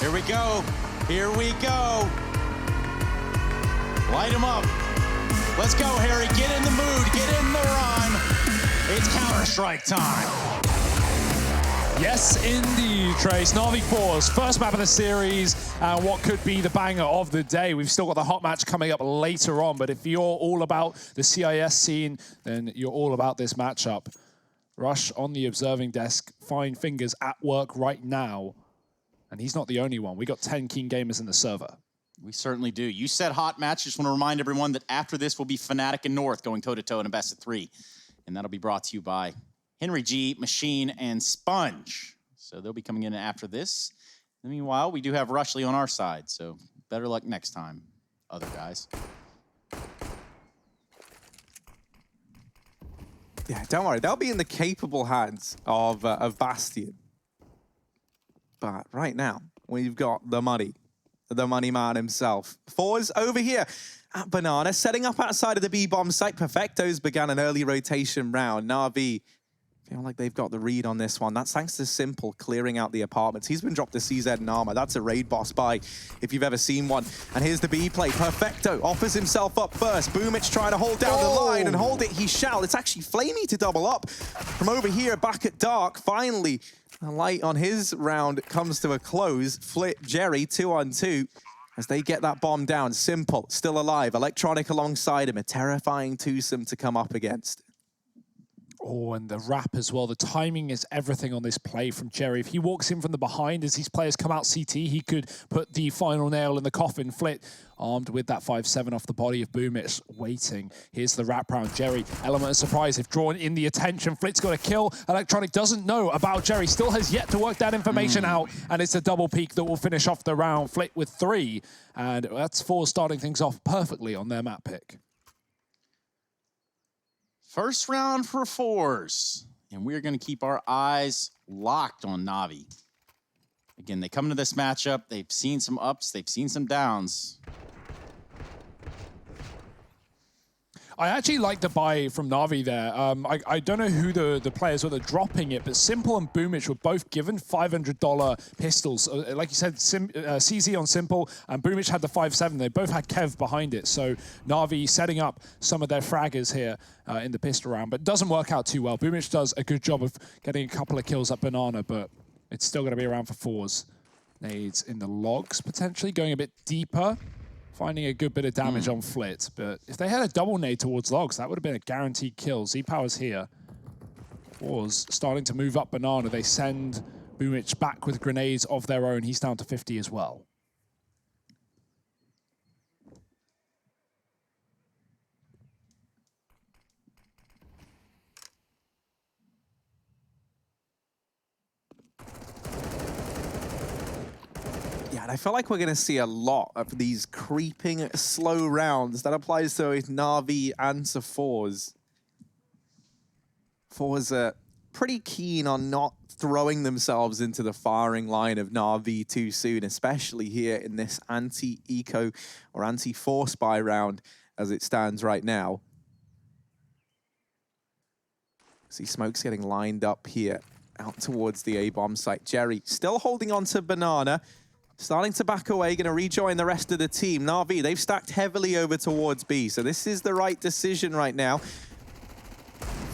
Here we go. Here we go. Light him up. Let's go, Harry. Get in the mood. Get in the rhyme. It's Counter-Strike time. Yes, indeed, Trace. Na'Vi forZe, first map of the series, and what could be the banger of the day. We've still got the hot match coming up later on, but if you're all about the CIS scene, then you're all about this matchup. Rush on the observing desk, fine fingers at work right now, and he's not the only one. We got 10 keen gamers in the server. We certainly do. You said hot match. Just want to remind everyone that after this will be Fnatic and North going toe-to-toe in a best of 3, and that'll be brought to you by Henry G, Machine, and Sponge. So they'll be coming in after this. Meanwhile, we do have Rushley on our side, so better luck next time, other guys. Yeah, don't worry. They'll be in the capable hands of Bastion. But right now, we've got the money man himself. forZe over here at Banana, setting up outside of the B-bomb site. Perfecto's began an early rotation round. Na'Vi feel like they've got the read on this one. That's thanks to Simple clearing out the apartments. He's been dropped a CZ in armor. That's a raid boss buy if you've ever seen one. And here's the B play. Perfecto offers himself up first. Boomich trying to hold down the line and hold it. He shall. It's actually Flamey to double up. From over here, back at Dark, finally, a light on his round comes to a close. Flip Jerry 2-on-2 as they get that bomb down. Simple still alive. Electronic alongside him. A terrifying twosome to come up against. Oh, and the wrap as well. The timing is everything on this play from Jerry. If he walks in from the behind as these players come out CT, he could put the final nail in the coffin. Flit armed with that 5-7 off the body of Boomich, waiting. Here's the wrap round. Jerry, element of surprise. They've drawn in the attention. Flit's got a kill. Electronic doesn't know about Jerry. Still has yet to work that information out. And it's a double peak that will finish off the round. Flit with 3. And that's forZe starting things off perfectly on their map pick. First round for forZe, and we're going to keep our eyes locked on Na'Vi. Again, they come into this matchup, they've seen some ups, they've seen some downs. I actually like the buy from Na'Vi there. I don't know who the players were that are dropping it, but Simple and Boomich were both given $500 pistols. Like you said, CZ on Simple, and Boomich had the 5-7. They both had Kev behind it. So Na'Vi setting up some of their fraggers here in the pistol round, but it doesn't work out too well. Boomich does a good job of getting a couple of kills at Banana, but it's still going to be around for forZe. Nades in the logs, potentially going a bit deeper. Finding a good bit of damage on Flit, but if they had a double nade towards logs, that would have been a guaranteed kill. Z-Power's here. forZe starting to move up Banana. They send Boomich back with grenades of their own. He's down to 50 as well. Yeah, and I feel like we're going to see a lot of these creeping slow rounds. That applies to both Na'Vi and to forZe. forZe are pretty keen on not throwing themselves into the firing line of Na'Vi too soon, especially here in this anti-eco or anti-force buy round as it stands right now. See smokes getting lined up here out towards the A-bomb site. Jerry still holding on to Banana. Starting to back away, going to rejoin the rest of the team. Na'Vi, they've stacked heavily over towards B, so this is the right decision right now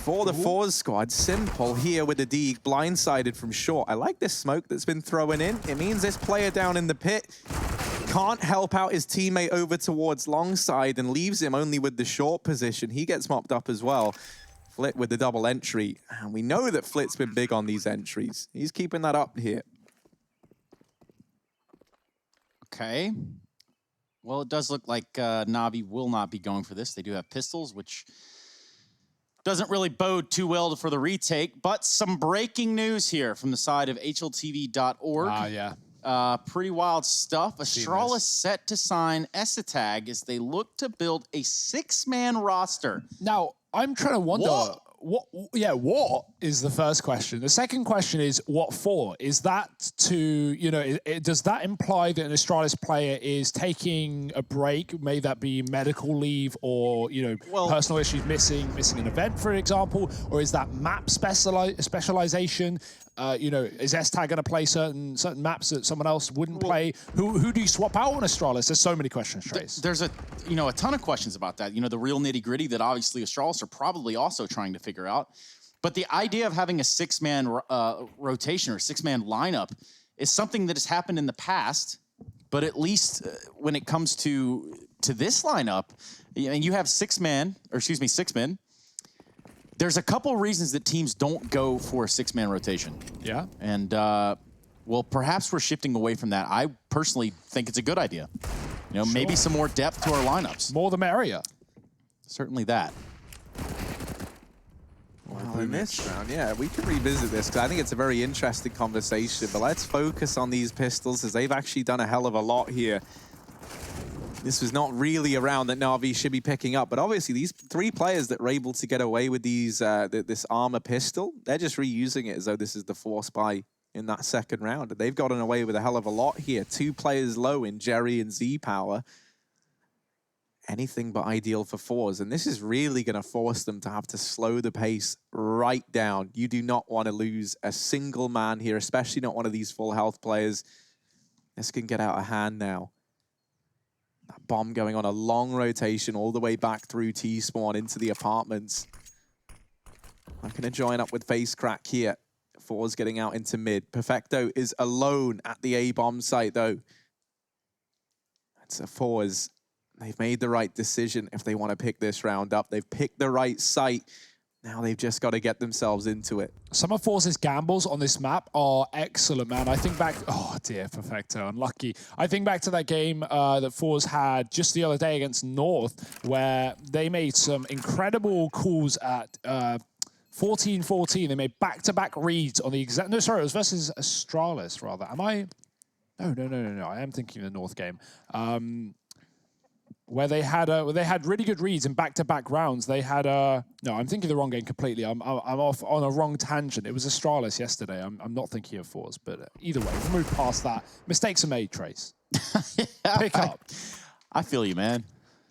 for the forZe squad. Simple here with the D, blindsided from short. I like this smoke that's been thrown in. It means this player down in the pit can't help out his teammate over towards long side and leaves him only with the short position. He gets mopped up as well. Flit with the double entry. And we know that Flit's been big on these entries. He's keeping that up here. Okay. Well, it does look like Na'Vi will not be going for this. They do have pistols, which doesn't really bode too well for the retake. But some breaking news here from the side of HLTV.org. Yeah. Pretty wild stuff. Astralis set to sign Esatag as they look to build a 6-man roster. Now, I'm trying to wonder what is the first question? The second question is what for? Is that to, you know, does that imply that an Astralis player is taking a break? May that be medical leave or, you know, personal issues, missing an event, for example? Or is that map specialization? You know, is S-Tag going to play certain maps that someone else wouldn't play? Who do you swap out on Astralis? There's so many questions, Trace. There's a ton of questions about that. You know, the real nitty-gritty that obviously Astralis are probably also trying to figure out. But the idea of having a six-man rotation or a six-man lineup is something that has happened in the past. But at least when it comes to this lineup, and you have six men. There's a couple reasons that teams don't go for a six-man rotation. Yeah. And, well, perhaps we're shifting away from that. I personally think it's a good idea. You know, maybe some more depth to our lineups. More the merrier. Certainly that. Well, in this round, yeah, we can revisit this because I think it's a very interesting conversation. But let's focus on these pistols as they've actually done a hell of a lot here. This was not really a round that Na'Vi should be picking up, but obviously these three players that were able to get away with these this armor pistol, they're just reusing it as though this is the force buy in that second round. And they've gotten away with a hell of a lot here. 2 players low in Jerry and Z-Power. Anything but ideal for forZe. And this is really going to force them to have to slow the pace right down. You do not want to lose a single man here, especially not one of these full health players. This can get out of hand now. That bomb going on a long rotation all the way back through T-spawn into the apartments. I'm going to join up with Face Crack here. forZe getting out into mid. Perfecto is alone at the A-bomb site, though. That's a forZe. They've made the right decision if they want to pick this round up. They've picked the right site. Now they've just got to get themselves into it. Some of forZe's gambles on this map are excellent, man. I think back... Oh, dear, Perfecto, unlucky. I think back to that game that forZe had just the other day against North, where they made some incredible calls at 14-14. They made back-to-back reads on the exact... No, sorry, it was versus Astralis, rather. Am I... No. I am thinking of the North game. Where they had really good reads in back-to-back rounds. They had no, I'm thinking the wrong game completely. I'm off on a wrong tangent. It was Astralis yesterday. I'm not thinking of forZe, but either way, we've moved past that. Mistakes are made, Trace. Pick up. I feel you, man.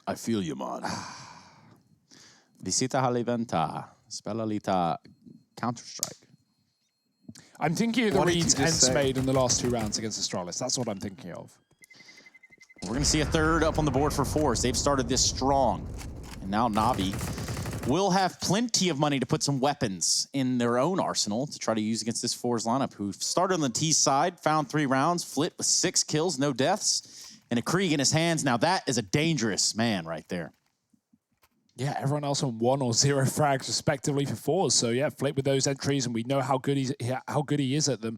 I feel you, man. Visita haliventa, spelalita, Counter-Strike. I'm thinking of the reads Ents made in the last 2 rounds against Astralis. That's what I'm thinking of. We're going to see a third up on the board for forZe. They've started this strong. And now Na'Vi will have plenty of money to put some weapons in their own arsenal to try to use against this forZe lineup, who started on the T side, found 3 rounds, Flit with 6 kills, no deaths, and a Krieg in his hands. Now that is a dangerous man right there. Yeah, everyone else on 1 or 0 frags respectively for forZe. So yeah, Flit with those entries, and we know how good he is at them.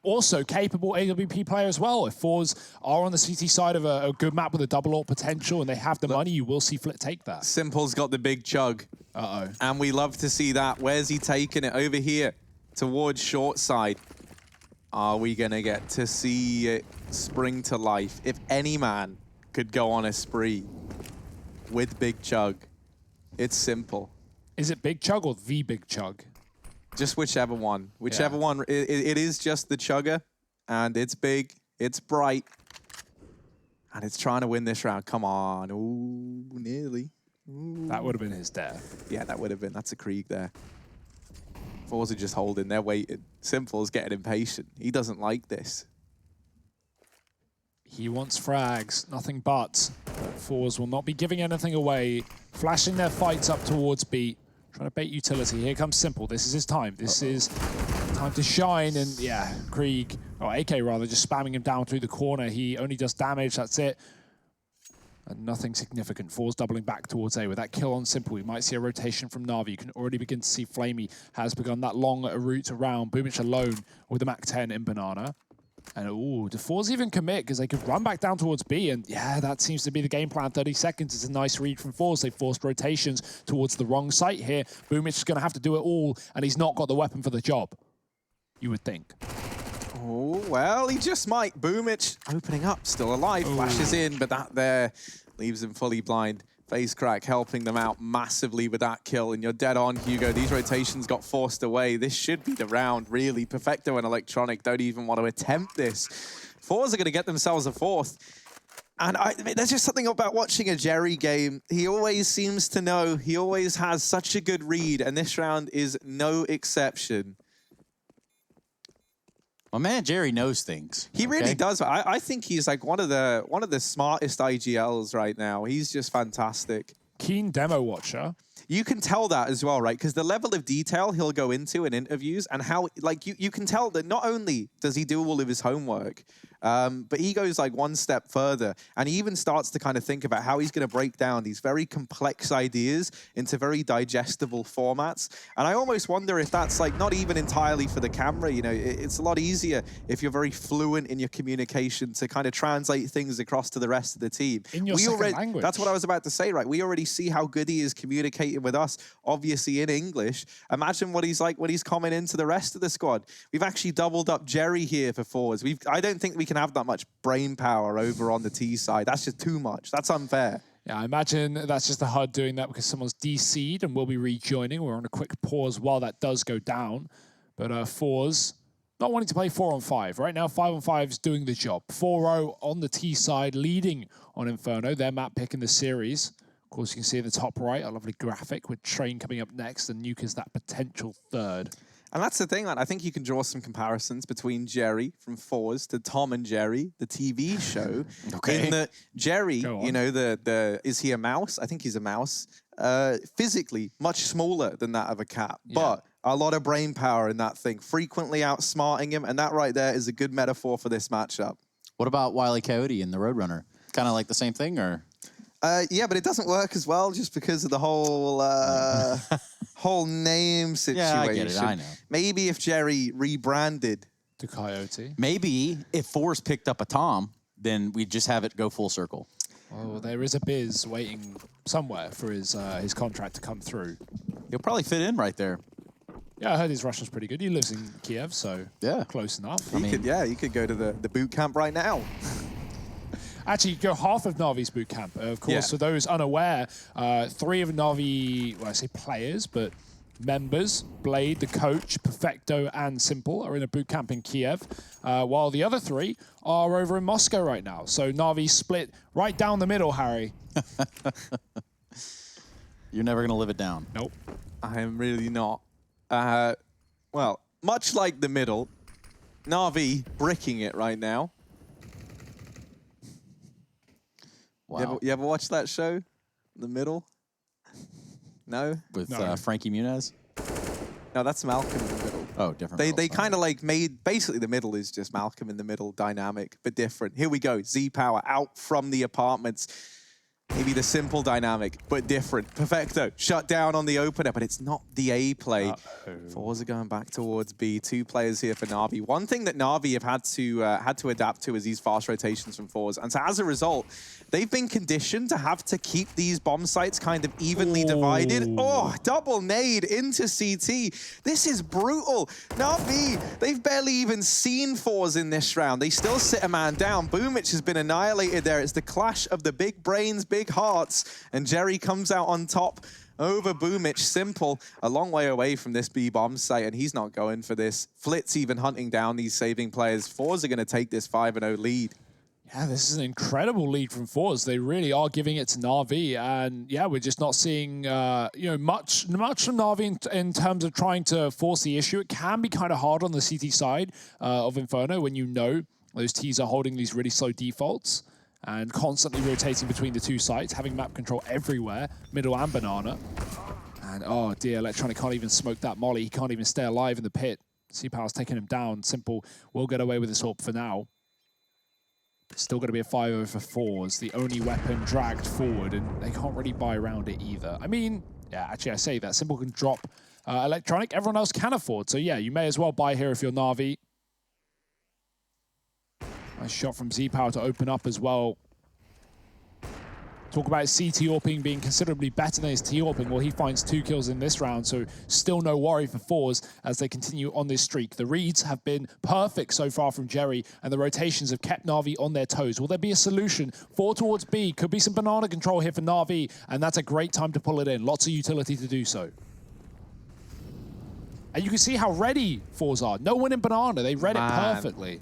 Also capable AWP player as well. If forZe are on the CT side of a good map with a double ult potential and they have the money, you will see Flit take that. Simple's got the big chug. Uh-oh. And we love to see that. Where's he taking it? Over here towards short side. Are we going to get to see it spring to life? If any man could go on a spree with big chug, it's Simple. Is it Big Chug or the Big Chug? Just whichever one. Whichever one. It is just the chugger, and it's big, it's bright, and it's trying to win this round. Come on. Ooh, nearly. Ooh. That would have been his death. Yeah, that would have been. That's a Krieg there. forZe are just holding. They're waiting. Simple's getting impatient. He doesn't like this. He wants frags, nothing but. forZe will not be giving anything away. Flashing their fights up towards B. Trying to bait utility. Here comes Simple. This is his time. This is time to shine. And yeah, Krieg, or AK rather, just spamming him down through the corner. He only does damage. That's it. And nothing significant. forZe doubling back towards A. With that kill on Simple, we might see a rotation from Na'Vi. You can already begin to see Flamey has begun that long route around. Boomich alone with the Mach 10 in Banana. And ooh, do forZe even commit? Because they could run back down towards B, and yeah, that seems to be the game plan. 30 seconds is a nice read from forZe. They forced rotations towards the wrong site here. Boomich is going to have to do it all, and he's not got the weapon for the job, you would think. Oh, well, he just might. Boomich opening up, still alive, flashes in, but that there leaves him fully blind. Face crack helping them out massively with that kill, and you're dead on, Hugo. These rotations got forced away. This should be the round, really. Perfecto and Electronic don't even want to attempt this. forZe are going to get themselves a fourth. And there's just something about watching a Jerry game. He always seems to know. He always has such a good read, and this round is no exception. My man Jerry knows things. He really does. I think he's like one of the smartest IGLs right now. He's just fantastic. Keen demo watcher. You can tell that as well, right? Because the level of detail he'll go into in interviews and how, like, you can tell that not only does he do all of his homework, but he goes like one step further, and he even starts to kind of think about how he's going to break down these very complex ideas into very digestible formats. And I almost wonder if that's like not even entirely for the camera. You know, it's a lot easier if you're very fluent in your communication to kind of translate things across to the rest of the team. In your second language. That's what I was about to say, right? We already see how good he is communicating with us, obviously in English. Imagine what he's like when he's coming into the rest of the squad. We've actually doubled up Jerry here for forZe. I don't think we can have that much brain power over on the T side. That's just too much. That's unfair. Yeah, I imagine that's just the HUD doing that because someone's DC'd and we'll be rejoining. We're on a quick pause while that does go down. But forZe not wanting to play 4-on-5. Right now, 5-on-5 is doing the job. 4-0 on the T side, leading on Inferno. Their map pick in the series. Of course, you can see in the top right, a lovely graphic with Train coming up next and Nuke is that potential third. And that's the thing, man. I think you can draw some comparisons between Jerry from forZe to Tom and Jerry, the TV show. Okay. In that Jerry, you know, is he a mouse? I think he's a mouse. Physically, much smaller than that of a cat, but a lot of brain power in that thing, frequently outsmarting him, and that right there is a good metaphor for this matchup. What about Wile E. Coyote and the Roadrunner? Kind of like the same thing, or? Yeah, but it doesn't work as well just because of the whole whole name situation. Yeah, I get it. I know. Maybe if Jerry rebranded To Coyote. Maybe if forZe picked up a Tom, then we'd just have it go full circle. Oh, there is a Biz waiting somewhere for his contract to come through. He'll probably fit in right there. Yeah, I heard his Russian's pretty good. He lives in Kiev, so yeah, close enough. You could go to the boot camp right now. Actually, go half of Navi's boot camp. Of course, for those unaware, 3 of Navi, well, I say players, but members, Blade, the coach, Perfecto, and Simple are in a boot camp in Kiev, while the other 3 are over in Moscow right now. So Navi split right down the middle, Harry. You're never going to live it down. Nope. I am really not. Well, much like the middle, Navi bricking it right now. Wow. You ever watch that show, The Middle? No? With No. Frankie Muniz? No, that's Malcolm in the Middle. Oh, different. They kind of like made, basically the middle is just Malcolm in the Middle dynamic, but different. Here we go, Z-Power out from the apartments. Maybe the simple dynamic, but different. Perfecto, shut down on the opener, but it's not the A play. forZe are going back towards B. 2 players here for Na'Vi. One thing that Na'Vi have had to adapt to is these fast rotations from forZe. And so as a result, they've been conditioned to have to keep these bomb sites kind of evenly divided. Oh, double nade into CT. This is brutal. Na'Vi, they've barely even seen forZe in this round. They still sit a man down. Boomich has been annihilated there. It's the clash of the big brains, big hearts, and Jerry comes out on top over Boomich. Simple, a long way away from this B bomb site, and he's not going for this. Flitz even hunting down these saving players. forZe are going to take this 5-0 lead. Yeah, this is an incredible lead from forZe. They really are giving it to Na'Vi, and yeah, we're just not seeing much from Na'Vi in terms of trying to force the issue. It can be kind of hard on the CT side of Inferno when you know those Ts are holding these really slow defaults and constantly rotating between the 2 sites, having map control everywhere, middle and banana. And oh dear, Electronic can't even smoke that molly. He can't even stay alive in the pit. C-Power's taking him down. Simple will get away with this AWP for now. Still going to be a 5-0 for forZe. The only weapon dragged forward, and they can't really buy around it either. I mean, yeah, actually I say that. Simple can drop Electronic. Everyone else can afford. So yeah, you may as well buy here if you're Na'Vi. Nice shot from Z-Power to open up as well. Talk about his CT AWPing being considerably better than his T AWPing. Well, he finds 2 kills in this round, so still no worry for forZe as they continue on this streak. The reads have been perfect so far from Jerry, and the rotations have kept Na'Vi on their toes. Will there be a solution? 4 towards B. Could be some banana control here for Na'Vi, and that's a great time to pull it in. Lots of utility to do so. And you can see how ready forZe are. No one in banana. They read it perfectly.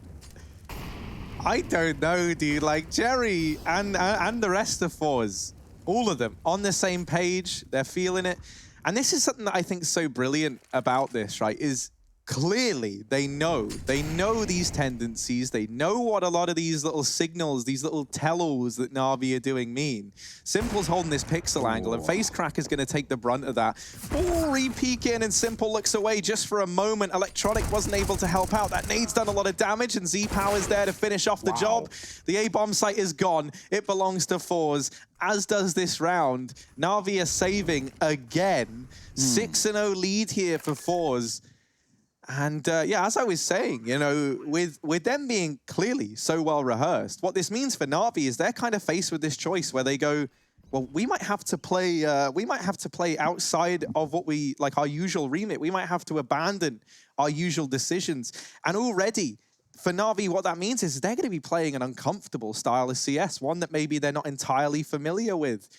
I don't know, dude. Like, Jerry and the rest of forZe, all of them, on the same page. They're feeling it. And this is something that I think is so brilliant about this, right, is clearly they know these tendencies. They know what a lot of these little signals, these little tell-alls that Na'Vi are doing mean. Simple's holding this pixel angle, and FaceCrack is going to take the brunt of that. Oh, re-peek in, and Simple looks away just for a moment. Electronic wasn't able to help out. That nade's done a lot of damage, and Z-Power's there to finish off the job. The A-bomb site is gone. It belongs to forZe, as does this round. Na'Vi are saving again. 6-0 lead here for forZe. And yeah, as I was saying, you know, with them being clearly so well rehearsed, what this means for Na'Vi is they're kind of faced with this choice where they go, well, we might have to play outside of what we like our usual remit. We might have to abandon our usual decisions. And already for Na'Vi, what that means is they're going to be playing an uncomfortable style of CS, one that maybe they're not entirely familiar with.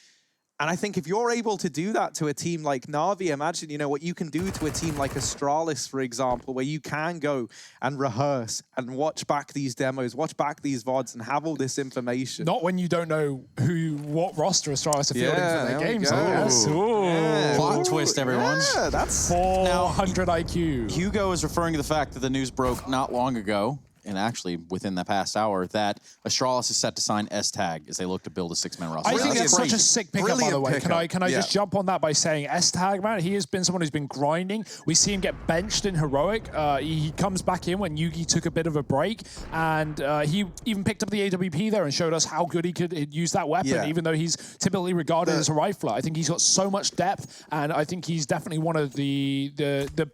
And I think if you're able to do that to a team like Na'Vi, imagine, you know, what you can do to a team like Astralis, for example, where you can go and rehearse and watch back these demos, watch back these VODs and have all this information. Not when you don't know what roster Astralis are fielding for their games. Plot twist, everyone. Yeah, that's 400 IQ. Hugo is referring to the fact that the news broke not long ago, and actually within the past hour, that Astralis is set to sign S-Tag as they look to build a 6-man roster. I think that's such a sick pickup, by the way. Can I just jump on that by saying S-Tag, man, he has been someone who's been grinding. We see him get benched in Heroic. He comes back in when Yugi took a bit of a break, and he even picked up the AWP there and showed us how good he could use that weapon, even though he's typically regarded as a rifler. I think he's got so much depth, and I think he's definitely one of the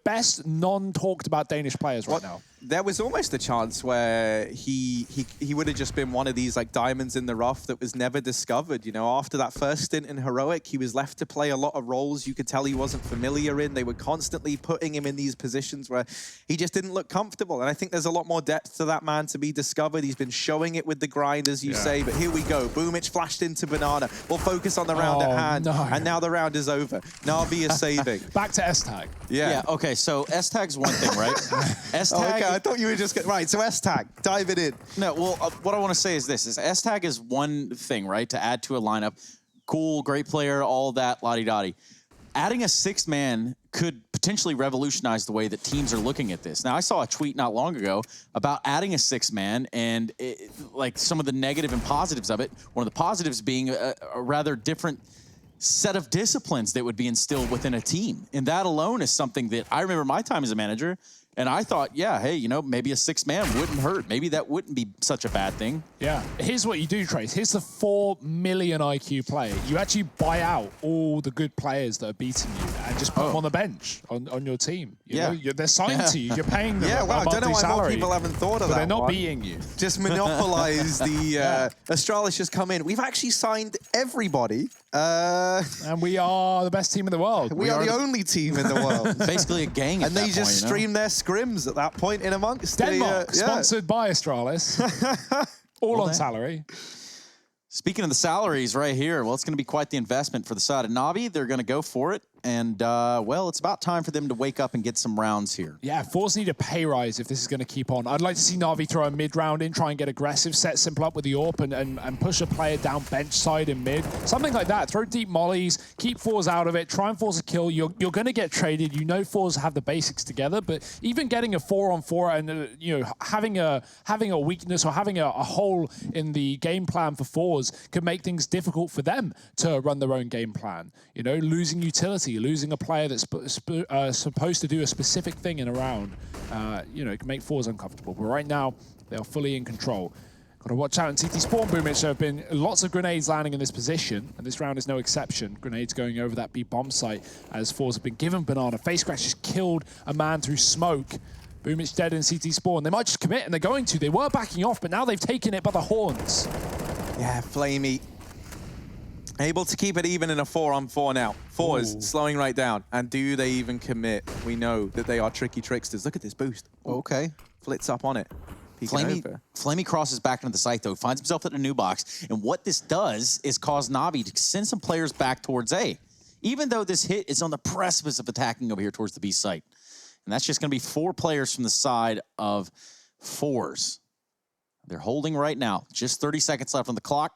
best non-talked about Danish players right now. There was almost a chance where he would have just been one of these like diamonds in the rough that was never discovered. You know, after that first stint in Heroic, he was left to play a lot of roles you could tell he wasn't familiar in. They were constantly putting him in these positions where he just didn't look comfortable. And I think there's a lot more depth to that man to be discovered. He's been showing it with the grind, as you say. But here we go. Boomich flashed into Banana. We'll focus on the round at hand. No. And now the round is over. Na'Vi is saving. Back to S-Tag. Yeah, okay, so S-Tag's one thing, right? S-Tag... Okay, I thought you were just... Right, so S-Tag, dive it in. No, well, what I want to say is this, is S-Tag is one thing, right, to add to a lineup. Cool, great player, all that, la-di-da-di. Adding a 6th man could potentially revolutionize the way that teams are looking at this. Now, I saw a tweet not long ago about adding a 6th man and like some of the negative and positives of it. One of the positives being a rather different set of disciplines that would be instilled within a team. And that alone is something that I remember my time as a manager, and I thought, yeah, hey, you know, maybe a 6th man wouldn't hurt. Maybe that wouldn't be such a bad thing. Yeah. Here's what you do, Trace. Here's the 4 million IQ player. You actually buy out all the good players that are beating you and just put them on the bench on your team. You know, they're signed to you. You're paying them a I don't know why salary, more people haven't thought of that. They're not beating you. Just monopolize the Astralis just come in. We've actually signed everybody. And we are the best team in the world. We are the only team in the world. Basically a gang at and they that just point, stream their scrims at that point in amongst Denmark, sponsored by Astralis. All on salary. Speaking of the salaries right here, well, it's going to be quite the investment for the side of Na'Vi. They're going to go for it. And, well, it's about time for them to wake up and get some rounds here. Yeah, forZe need a pay rise if this is going to keep on. I'd like to see Na'Vi throw a mid-round in, try and get aggressive, set Simple up with the AWP and push a player down bench side in mid. Something like that. Throw deep mollies, keep forZe out of it, try and force a kill. You're going to get traded. You know forZe have the basics together, but even getting a 4-on-4 and, you know, having a weakness or having a hole in the game plan for forZe could make things difficult for them to run their own game plan. You know, losing utility, losing a player that's supposed to do a specific thing in a round, you know, it can make forZe uncomfortable. But right now, they are fully in control. Got to watch out in CT spawn, Boomich. There have been lots of grenades landing in this position, and this round is no exception. Grenades going over that B bomb site as forZe have been given Banana. FaceCrack just killed a man through smoke. Boomich dead in CT spawn. They might just commit, and they're going to. They were backing off, but now they've taken it by the horns. Yeah, Flamey. Able to keep it even in a 4-on-4 now. forZe slowing right down. And do they even commit? We know that they are tricky tricksters. Look at this boost. Okay. Flits up on it. Flamey crosses back into the site, though. Finds himself in a new box. And what this does is cause Navi to send some players back towards A. Even though this hit is on the precipice of attacking over here towards the B site. And that's just going to be 4 players from the side of forZe. They're holding right now. Just 30 seconds left on the clock.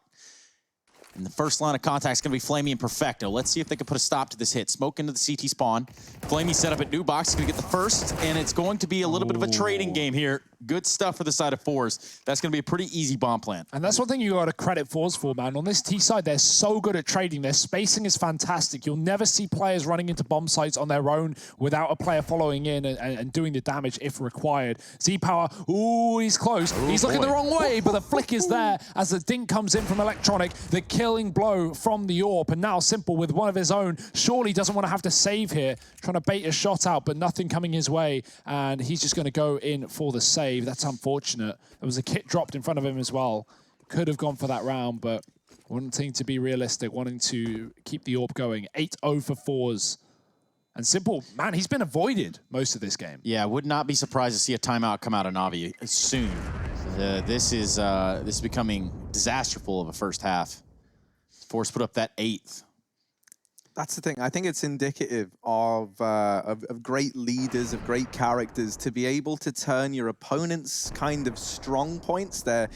And the first line of contact is going to be Flamey and Perfecto. Let's see if they can put a stop to this hit. Smoke into the CT spawn. Flamey set up at new box. He's going to get the first, and it's going to be a little bit of a trading game here. Good stuff for the side of forZe. That's going to be a pretty easy bomb plant. And that's one thing you got to credit forZe for, man. On this T side, they're so good at trading. Their spacing is fantastic. You'll never see players running into bomb sites on their own without a player following in and doing the damage if required. Z-Power, ooh, he's close. He's looking the wrong way, but the flick is there as the dink comes in from Electronic. The killing blow from the AWP, and now Simple with one of his own. Surely doesn't want to have to save here. Trying to bait a shot out, but nothing coming his way, and he's just going to go in for the save. That's unfortunate. There was a kit dropped in front of him as well. Could have gone for that round, but wanting to be realistic, wanting to keep the AWP going. 8-0 for forZe. And Simple, man, he's been avoided most of this game. Yeah, would not be surprised to see a timeout come out of Navi soon. This is becoming disasterful of a first half. forZe put up that 8th. That's the thing. I think it's indicative of great leaders, of great characters, to be able to turn your opponent's kind of strong points, their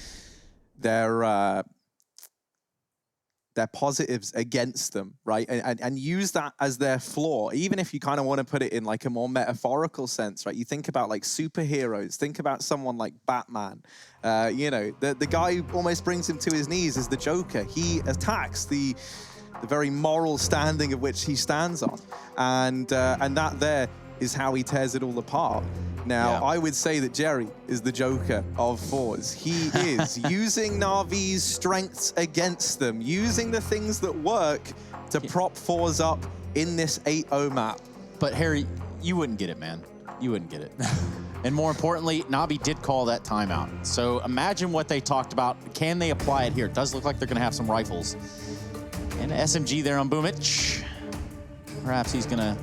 positives against them, right? And use that as their flaw, even if you kind of want to put it in like a more metaphorical sense, right? You think about like superheroes, think about someone like Batman. You know, the guy who almost brings him to his knees is the Joker. He attacks the very moral standing of which he stands on. And that there is how he tears it all apart. Now, I would say that Jerry is the Joker of forZe. He is using Navi's strengths against them, using the things that work to prop forZe up in this 8-0 map. But Harry, you wouldn't get it, man. You wouldn't get it. And more importantly, Navi did call that timeout. So imagine what they talked about. Can they apply it here? It does look like they're going to have some rifles. And SMG there on Boomich. Perhaps he's going to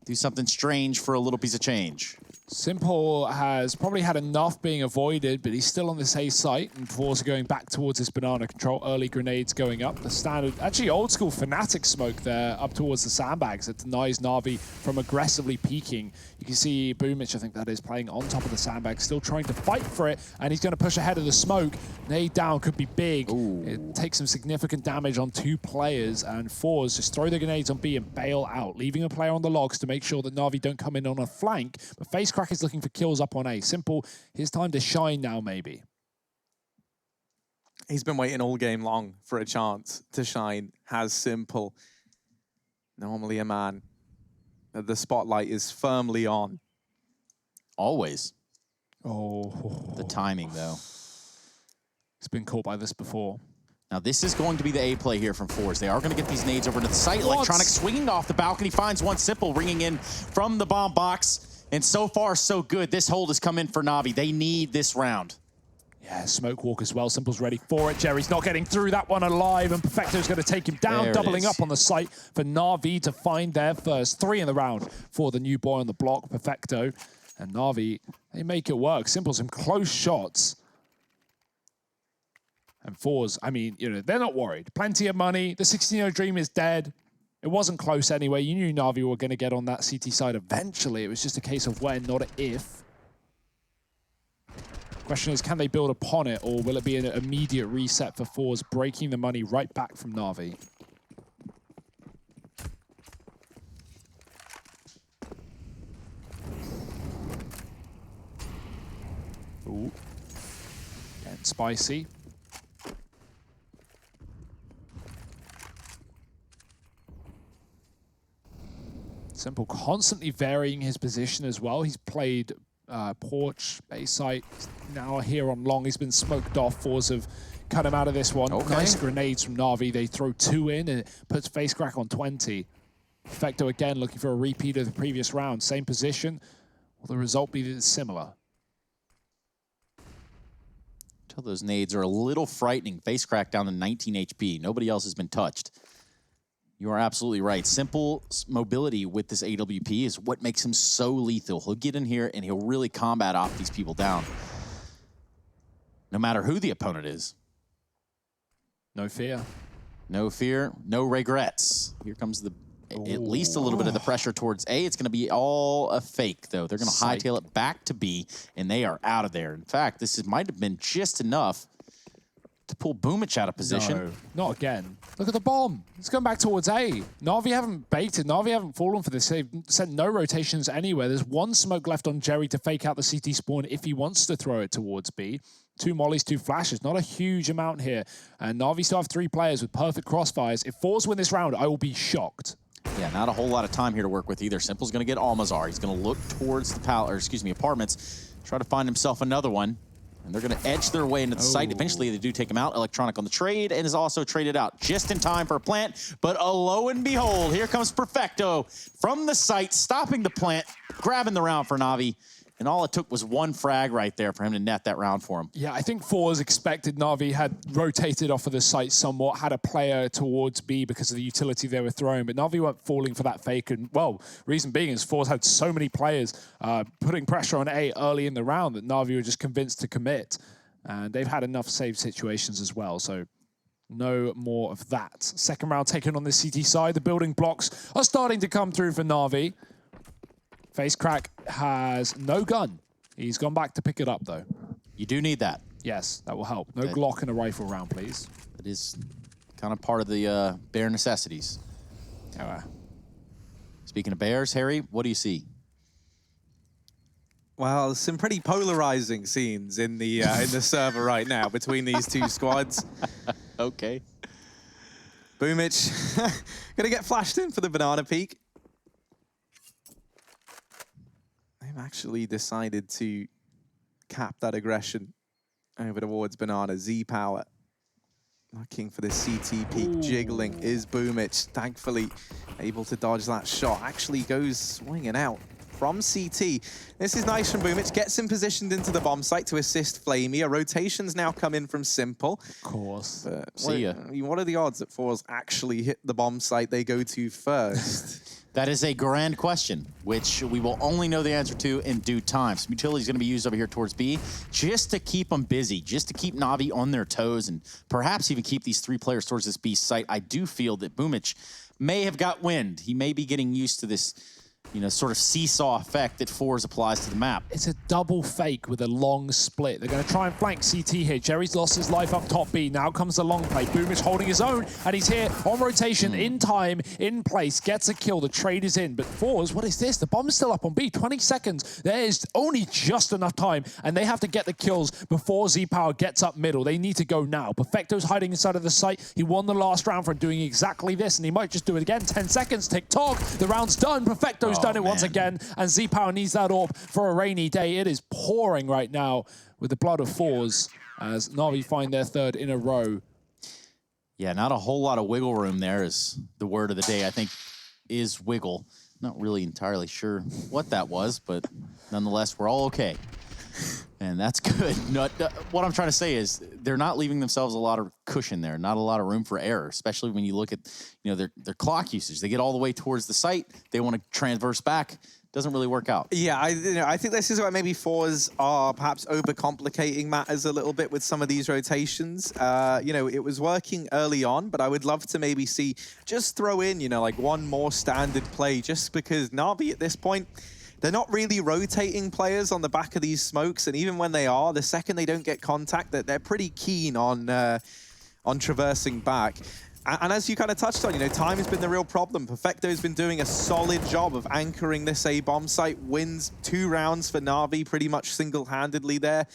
do something strange for a little piece of change. Simple has probably had enough being avoided, but he's still on this A site, and forZe are going back towards his banana control. Early grenades going up. The standard, actually old school Fnatic smoke there up towards the sandbags that denies Navi from aggressively peeking. You can see Boomich, I think that is, playing on top of the sandbag, still trying to fight for it, and he's going to push ahead of the smoke. Nade down could be big. Ooh. It takes some significant damage on 2 players, and forZe just throw the grenades on B and bail out, leaving a player on the logs to make sure that Navi don't come in on a flank. But FaceCrack is looking for kills up on A. Simple, his time to shine now, maybe. He's been waiting all game long for a chance to shine. Has Simple. Normally a man. The spotlight is firmly on. Always. Oh. The timing, though. He's been caught by this before. Now, this is going to be the A play here from forZe. They are going to get these nades over to the site. Electronic swinging off the balcony, finds one. Simple ringing in from the bomb box. And so far, so good. This hold has come in for Navi. They need this round. Yeah, smoke walk as well. Simple's ready for it. Jerry's not getting through that one alive, and Perfecto's going to take him down, doubling up on the site for Na'Vi to find their first 3 in the round for the new boy on the block, Perfecto. And Na'Vi, they make it work. Simple, some close shots. And forZe, I mean, you know, they're not worried. Plenty of money. The 16-0 dream is dead. It wasn't close anyway. You knew Na'Vi were going to get on that CT side eventually. It was just a case of when, not if. Question is, can they build upon it, or will it be an immediate reset for forZe, breaking the money right back from Na'Vi? Ooh. Getting spicy. Simple constantly varying his position as well. He's played porch, base site, now here on long. He's been smoked off. forZe have cut him out of this one. Okay. Nice grenades from Na'Vi. They throw 2 in and it puts FaceCrack on 20. Perfecto again looking for a repeat of the previous round. Same position. Will the result be similar? Tell those nades are a little frightening. Face crack down to 19 HP. Nobody else has been touched. You are absolutely right. Simple mobility with this AWP is what makes him so lethal. He'll get in here and he'll really combat off these people down. No matter who the opponent is. No fear. No fear, no regrets. Here comes the at least a little bit of the pressure towards A. It's going to be all a fake, though. They're going to hightail it back to B, and they are out of there. In fact, might have been just enough to pull Boomich out of position. No, not again. Look at the bomb. It's going back towards A. Na'Vi haven't baited. Na'Vi haven't fallen for this. They've sent no rotations anywhere. There's one smoke left on Jerry to fake out the CT spawn if he wants to throw it towards B. 2 mollies, 2 flashes. Not a huge amount here. And Na'Vi still have 3 players with perfect crossfires. If forZe win this round, I will be shocked. Yeah, not a whole lot of time here to work with either. Simple's going to get Almazar. He's going to look towards the apartments, try to find himself another one. And they're going to edge their way into the site. Eventually, they do take him out. Electronic on the trade and is also traded out just in time for a plant. But lo and behold, here comes Perfecto from the site, stopping the plant, grabbing the round for Na'Vi. And all it took was 1 frag right there for him to net that round for him. Yeah, I think forZe expected Na'Vi had rotated off of the site somewhat, had a player towards B because of the utility they were throwing, but Na'Vi weren't falling for that fake. And, well, reason being is forZe had so many players putting pressure on A early in the round that Na'Vi were just convinced to commit. And they've had enough save situations as well, so no more of that. Second round taken on the CT side. The building blocks are starting to come through for Na'Vi. Face crack has no gun. He's gone back to pick it up, though. You do need that. Yes, that will help. No Glock and a rifle round, please. That is kind of part of the bare necessities. Speaking of bears, Harry, what do you see? Well, some pretty polarizing scenes in the server right now between these 2 squads. Okay. Boomich gonna get flashed in for the banana peek. They've actually decided to cap that aggression over towards banana. Z-Power looking for the CT peek. Jiggling is Boomich, thankfully able to dodge that shot. Actually goes swinging out from CT. This is nice from Boomich. Gets him positioned into the bomb site to assist Flamey. A rotation's now come in from Simple. Of course. See ya. What are the odds that forZe actually hit the bomb site they go to first? That is a grand question, which we will only know the answer to in due time. Some utility is going to be used over here towards B just to keep them busy, just to keep Na'Vi on their toes, and perhaps even keep these 3 players towards this B site. I do feel that Boomich may have got wind. He may be getting used to this, sort of seesaw effect that forZe applies to the map. It's a double fake with a long split. They're going to try and flank CT here. Jerry's lost his life up top B. Now comes the long play. Boomich holding his own, and he's here on rotation, in time, in place. Gets a kill. The trade is in. But forZe, what is this? The bomb's still up on B. 20 seconds. There is only just enough time, and they have to get the kills before Z-Power gets up middle. They need to go now. Perfecto's hiding inside of the site. He won the last round for doing exactly this, and he might just do it again. 10 seconds. Tick-tock. The round's done. Perfecto's done it once again, and Z-Power needs that AWP for a rainy day. It is pouring right now with the blood of forZe as Na'Vi find their 3rd in a row. Yeah, not a whole lot of wiggle room there is the word of the day, I think, is wiggle. Not really entirely sure what that was, but nonetheless, we're all okay. And that's good. What I'm trying to say is they're not leaving themselves a lot of cushion there, not a lot of room for error, especially when you look at their clock usage. They get all the way towards the site. They want to transverse back. Doesn't really work out. Yeah, I think this is where maybe forZe are perhaps overcomplicating matters a little bit with some of these rotations. It was working early on, but I would love to maybe see just throw in, like 1 more standard play, just because Na'Vi at this point, they're not really rotating players on the back of these smokes, and even when they are, the second they don't get contact, they're pretty keen on traversing back. And as you kind of touched on, time has been the real problem. Perfecto's been doing a solid job of anchoring this A bomb site, wins 2 rounds for Na'Vi pretty much single-handedly there.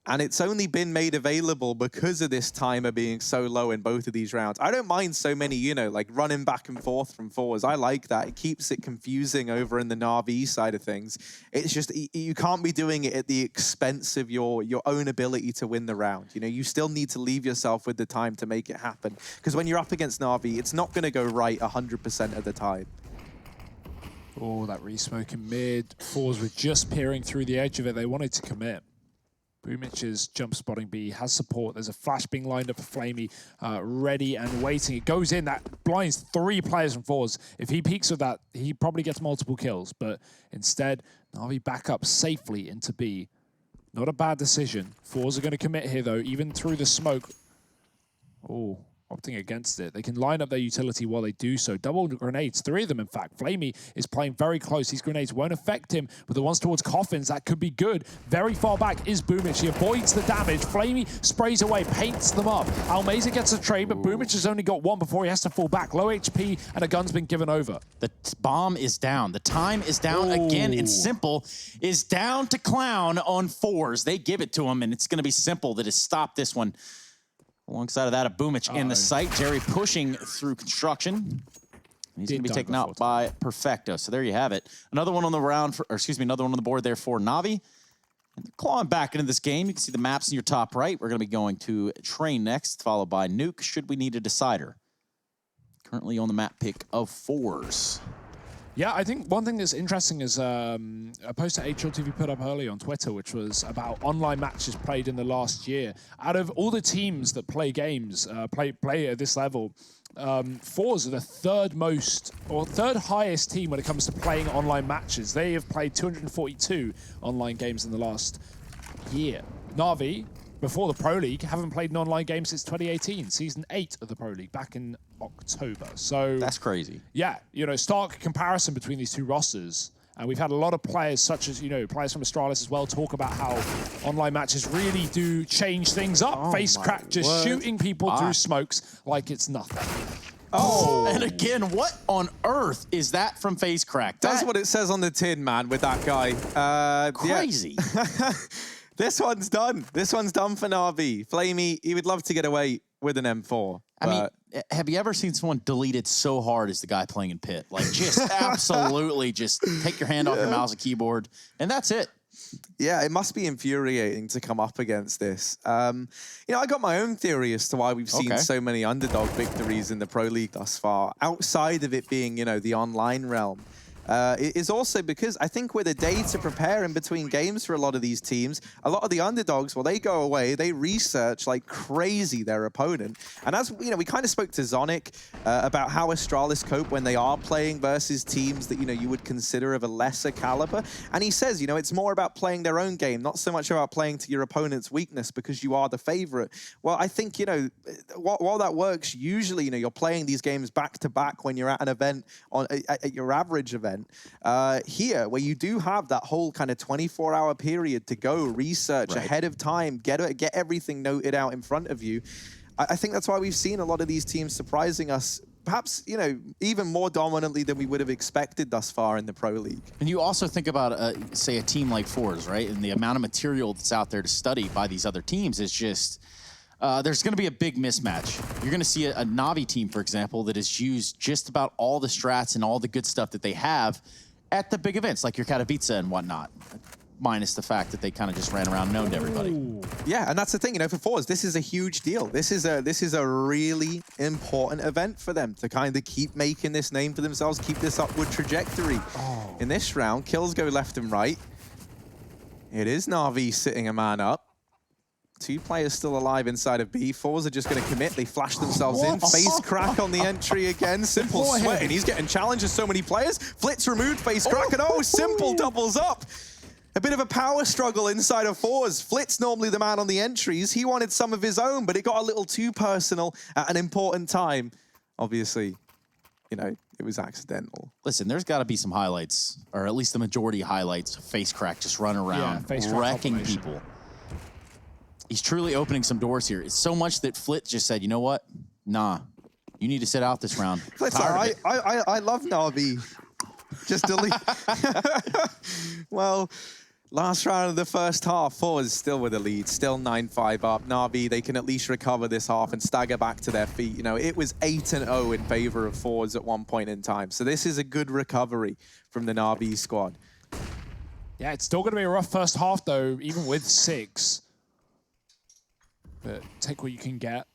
And it's only been made available because of this timer being so low in both of these rounds. I don't mind so many, like running back and forth from forZe. I like that. It keeps it confusing over in the Na'Vi side of things. It's just, you can't be doing it at the expense of your own ability to win the round. You still need to leave yourself with the time to make it happen. Because when you're up against Na'Vi, it's not going to go right 100% of the time. Oh, that re-smoke in mid. forZe were just peering through the edge of it. They wanted to commit. Boomich's jump spotting B has support. There's a flash being lined up for flamie, ready and waiting. It goes in. That blinds 3 players from forZe. If he peeks with that, he probably gets multiple kills. But instead, Na'Vi back up safely into B. Not a bad decision. forZe are going to commit here, though, even through the smoke. Oh, opting against it. They can line up their utility while they do so. Double grenades, 3 of them, in fact. flamie is playing very close. These grenades won't affect him, but the ones towards coffins, that could be good. Very far back is Boomich. He avoids the damage. flamie sprays away, paints them up. Almeza gets a trade, but Boomich has only got 1 before he has to fall back. Low HP, and a gun's been given over. The bomb is down. The time is down again. And Simple is down to clown on forZe. They give it to him, and it's going to be Simple that has stopped this one. Alongside of that, a Boomich in the site. Jerry pushing through construction. He's going to be taken out by Perfecto. So there you have it. Another one on the another one on the board there for Na'Vi. And they're clawing back into this game. You can see the maps in your top right. We're going to be going to Train next, followed by Nuke, should we need a decider. Currently on the map pick of forZe. Yeah, I think one thing that's interesting is a post that HLTV put up early on Twitter, which was about online matches played in the last year. Out of all the teams that play games, play at this level, forZe are the third highest team when it comes to playing online matches. They have played 242 online games in the last year. Na'Vi, before the Pro League, haven't played an online game since 2018, Season 8 of the Pro League, back in October. So that's crazy. Yeah, stark comparison between these two rosters. And we've had a lot of players, such as, players from Astralis as well, talk about how online matches really do change things up. Face crack, just shooting people through smokes like it's nothing. Oh, and again, what on earth is that from face crack? That's what it says on the tin, man, with that guy. Crazy. Yeah. This one's done. This one's done for Na'Vi. flamie, he would love to get away with an M4. I mean, have you ever seen someone deleted so hard as the guy playing in Pit? Like, just absolutely just take your hand off your mouse and keyboard, and that's it. Yeah, it must be infuriating to come up against this. I got my own theory as to why we've seen so many underdog victories in the Pro League thus far, outside of it being, the online realm. It is also because I think with a day to prepare in between games for a lot of these teams, a lot of the underdogs, well, they go away, they research like crazy their opponent. And as we kind of spoke to Zonic about how Astralis cope when they are playing versus teams that you would consider of a lesser caliber. And he says, it's more about playing their own game, not so much about playing to your opponent's weakness because you are the favorite. Well, I think while that works, usually you're playing these games back to back when you're at an event at your average event. Here, where you do have that whole kind of 24-hour period to go research ahead of time, get everything noted out in front of you. I think that's why we've seen a lot of these teams surprising us, perhaps, even more dominantly than we would have expected thus far in the Pro League. And you also think about, say, a team like forZe, right? And the amount of material that's out there to study by these other teams is just... there's going to be a big mismatch. You're going to see a Na'Vi team, for example, that has used just about all the strats and all the good stuff that they have at the big events, like your Katowice and whatnot, minus the fact that they kind of just ran around known to everybody. Yeah, and that's the thing, for forZe, this is a huge deal. This is a really important event for them to kind of keep making this name for themselves, keep this upward trajectory. In this round, kills go left and right. It is Na'Vi sitting a man up. 2 players still alive inside of B. forZe are just going to commit. They flash themselves in. Face crack on the entry again. Simple sweating. He's getting challenged as so many players. Flitz removed. Face crack. And Simple doubles up. A bit of a power struggle inside of forZe. Flitz, normally the man on the entries. He wanted some of his own, but it got a little too personal at an important time. Obviously, it was accidental. Listen, there's got to be some highlights, or at least the majority of highlights. Face crack just running around, wrecking people. He's truly opening some doors here. It's so much that Flit just said, you know what? Nah, you need to sit out this round. I love Na'Vi. Just delete. Well, last round of the first half, forZe still with a lead, still 9-5 up. Na'Vi, they can at least recover this half and stagger back to their feet. It was 8-0 in favor of forZe at one point in time. So this is a good recovery from the Na'Vi squad. Yeah, it's still going to be a rough first half, though, even with 6. But take what you can get.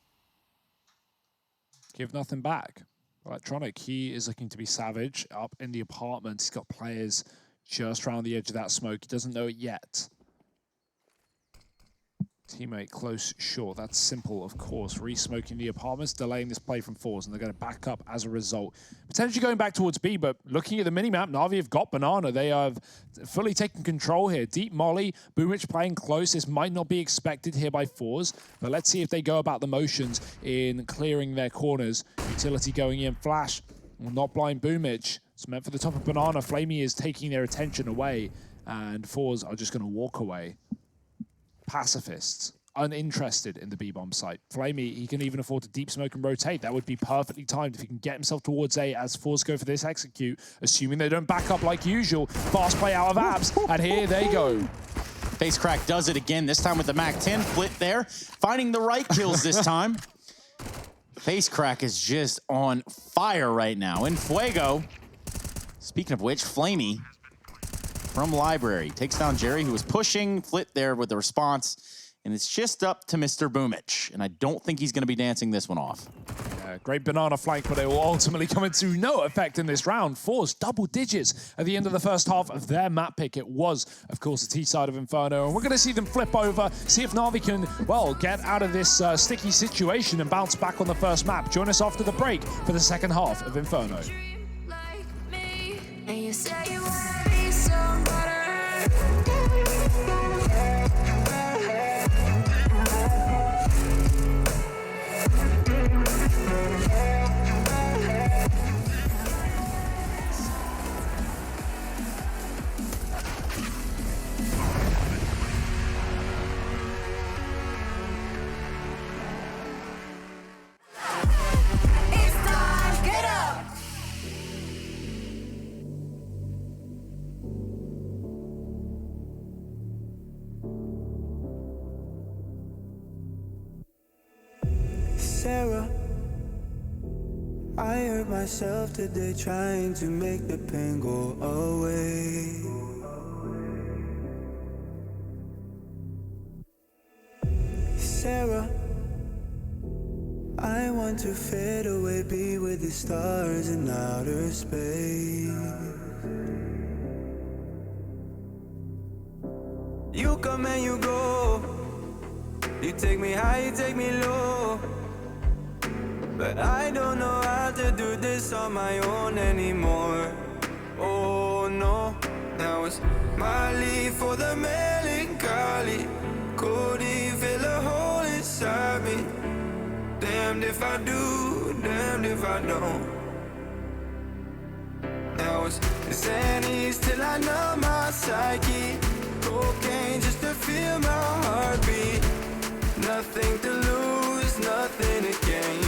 Give nothing back. Electronic, he is looking to be savage up in the apartment. He's got players just around the edge of that smoke. He doesn't know it yet. Teammate close short. That's simple, of course. Re-smoking the apartments, delaying this play from forZe, and they're going to back up as a result. Potentially going back towards B, but looking at the minimap, Na'Vi have got Banana. They have fully taken control here. Deep Molly, Boomich playing close. This might not be expected here by forZe, but let's see if they go about the motions in clearing their corners. Utility going in, Flash will not blind Boomich. It's meant for the top of Banana. Flamey is taking their attention away, and forZe are just going to walk away. Pacifists, uninterested in the B-bomb site. Flamey, he can even afford to deep smoke and rotate. That would be perfectly timed if he can get himself towards A as forZe go for this execute, assuming they don't back up like usual. Fast play out of Abs, and here they go. FaceCrack does it again, this time with the MAC-10 flit there, finding the right kills this time. FaceCrack is just on fire right now. In Fuego, speaking of which, Flamey from Library takes down Jerry, who was pushing Flit there with the response, and it's just up to Mr. Boomich, and I don't think he's going to be dancing this one off. Great Banana flank, but it will ultimately come into no effect in this round. forZe double digits at the end of the first half of their map pick. It was, of course, the T side of Inferno, and we're going to see them flip over, see if Na'Vi can, well, get out of this sticky situation and bounce back on the first map. Join us after the break for the second half of Inferno. Sarah, I hurt myself today trying to make the pain go away. Sarah, I want to fade away, be with the stars in outer space. You come and you go, you take me high, you take me low. But I don't know how to do this on my own anymore. Oh no, now it's my leave for the melancholy. Couldn't fill a hole inside me. Damned if I do, damned if I don't. Now it's Xannies till I numb my psyche. Cocaine just to feel my heartbeat. Nothing to lose, nothing to gain.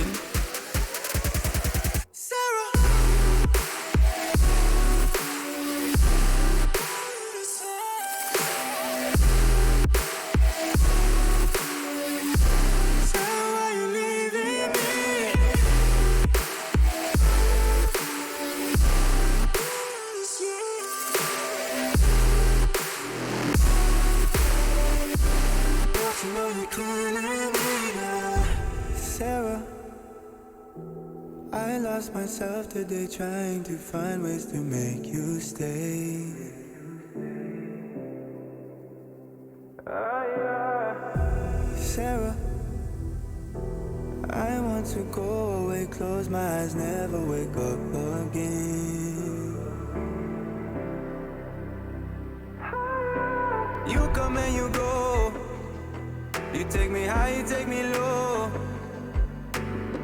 Sarah, I lost myself today trying to find ways to make you stay. Sarah, I want to go away, close my eyes, never wake up again. You come and you go, you take me high, you take me low.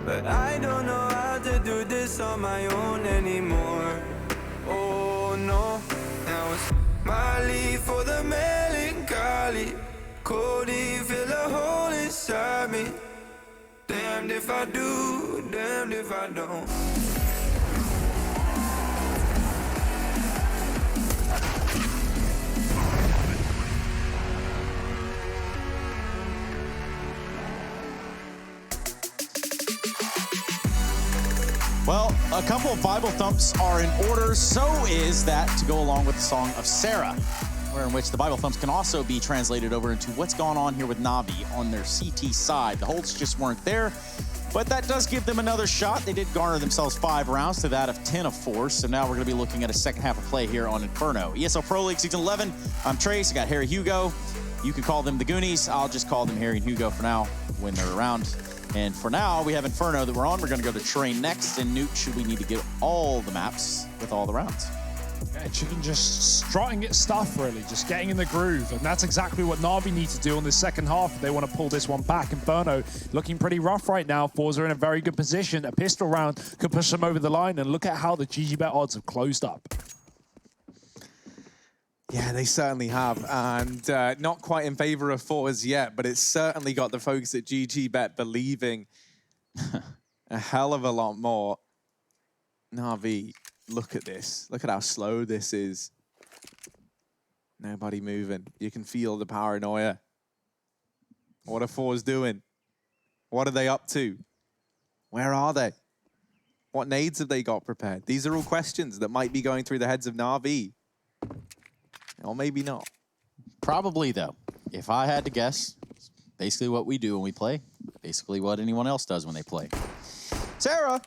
But I don't know how to do this on my own anymore. Oh no, now it's my leave for the melancholy. Couldn't fill a hole inside me. Damned if I do, damned if I don't. Well, a couple of Bible thumps are in order. So is that to go along with the Song of Sarah, where in which the Bible thumps can also be translated over into what's going on here with Na'Vi on their CT side. The holds just weren't there, but that does give them another shot. They did garner themselves 5 rounds to that of 10 of forZe. So now we're going to be looking at a second half of play here on Inferno. ESL Pro League Season 11. I'm Trace. I got Harry Hugo. You could call them the Goonies. I'll just call them Harry and Hugo for now when they're around. And for now, we have Inferno that we're on. We're going to go to Train next, and Newt should we need to get all the maps with all the rounds. Yeah, Chicken just strutting at stuff, really, just getting in the groove. And that's exactly what Na'Vi need to do on this second half if they want to pull this one back. Inferno looking pretty rough right now. forZe are in a very good position. A pistol round could push them over the line, and look at how the GGBet odds have closed up. Yeah, they certainly have, and not quite in favor of forZe yet, but it's certainly got the folks at GGBet believing a hell of a lot more. Na'Vi, look at this. Look at how slow this is. Nobody moving. You can feel the paranoia. What are forZe doing? What are they up to? Where are they? What nades have they got prepared? These are all questions that might be going through the heads of Na'Vi. Or maybe not. Probably, though. If I had to guess, it's basically what we do when we play. Basically what anyone else does when they play. Sarah!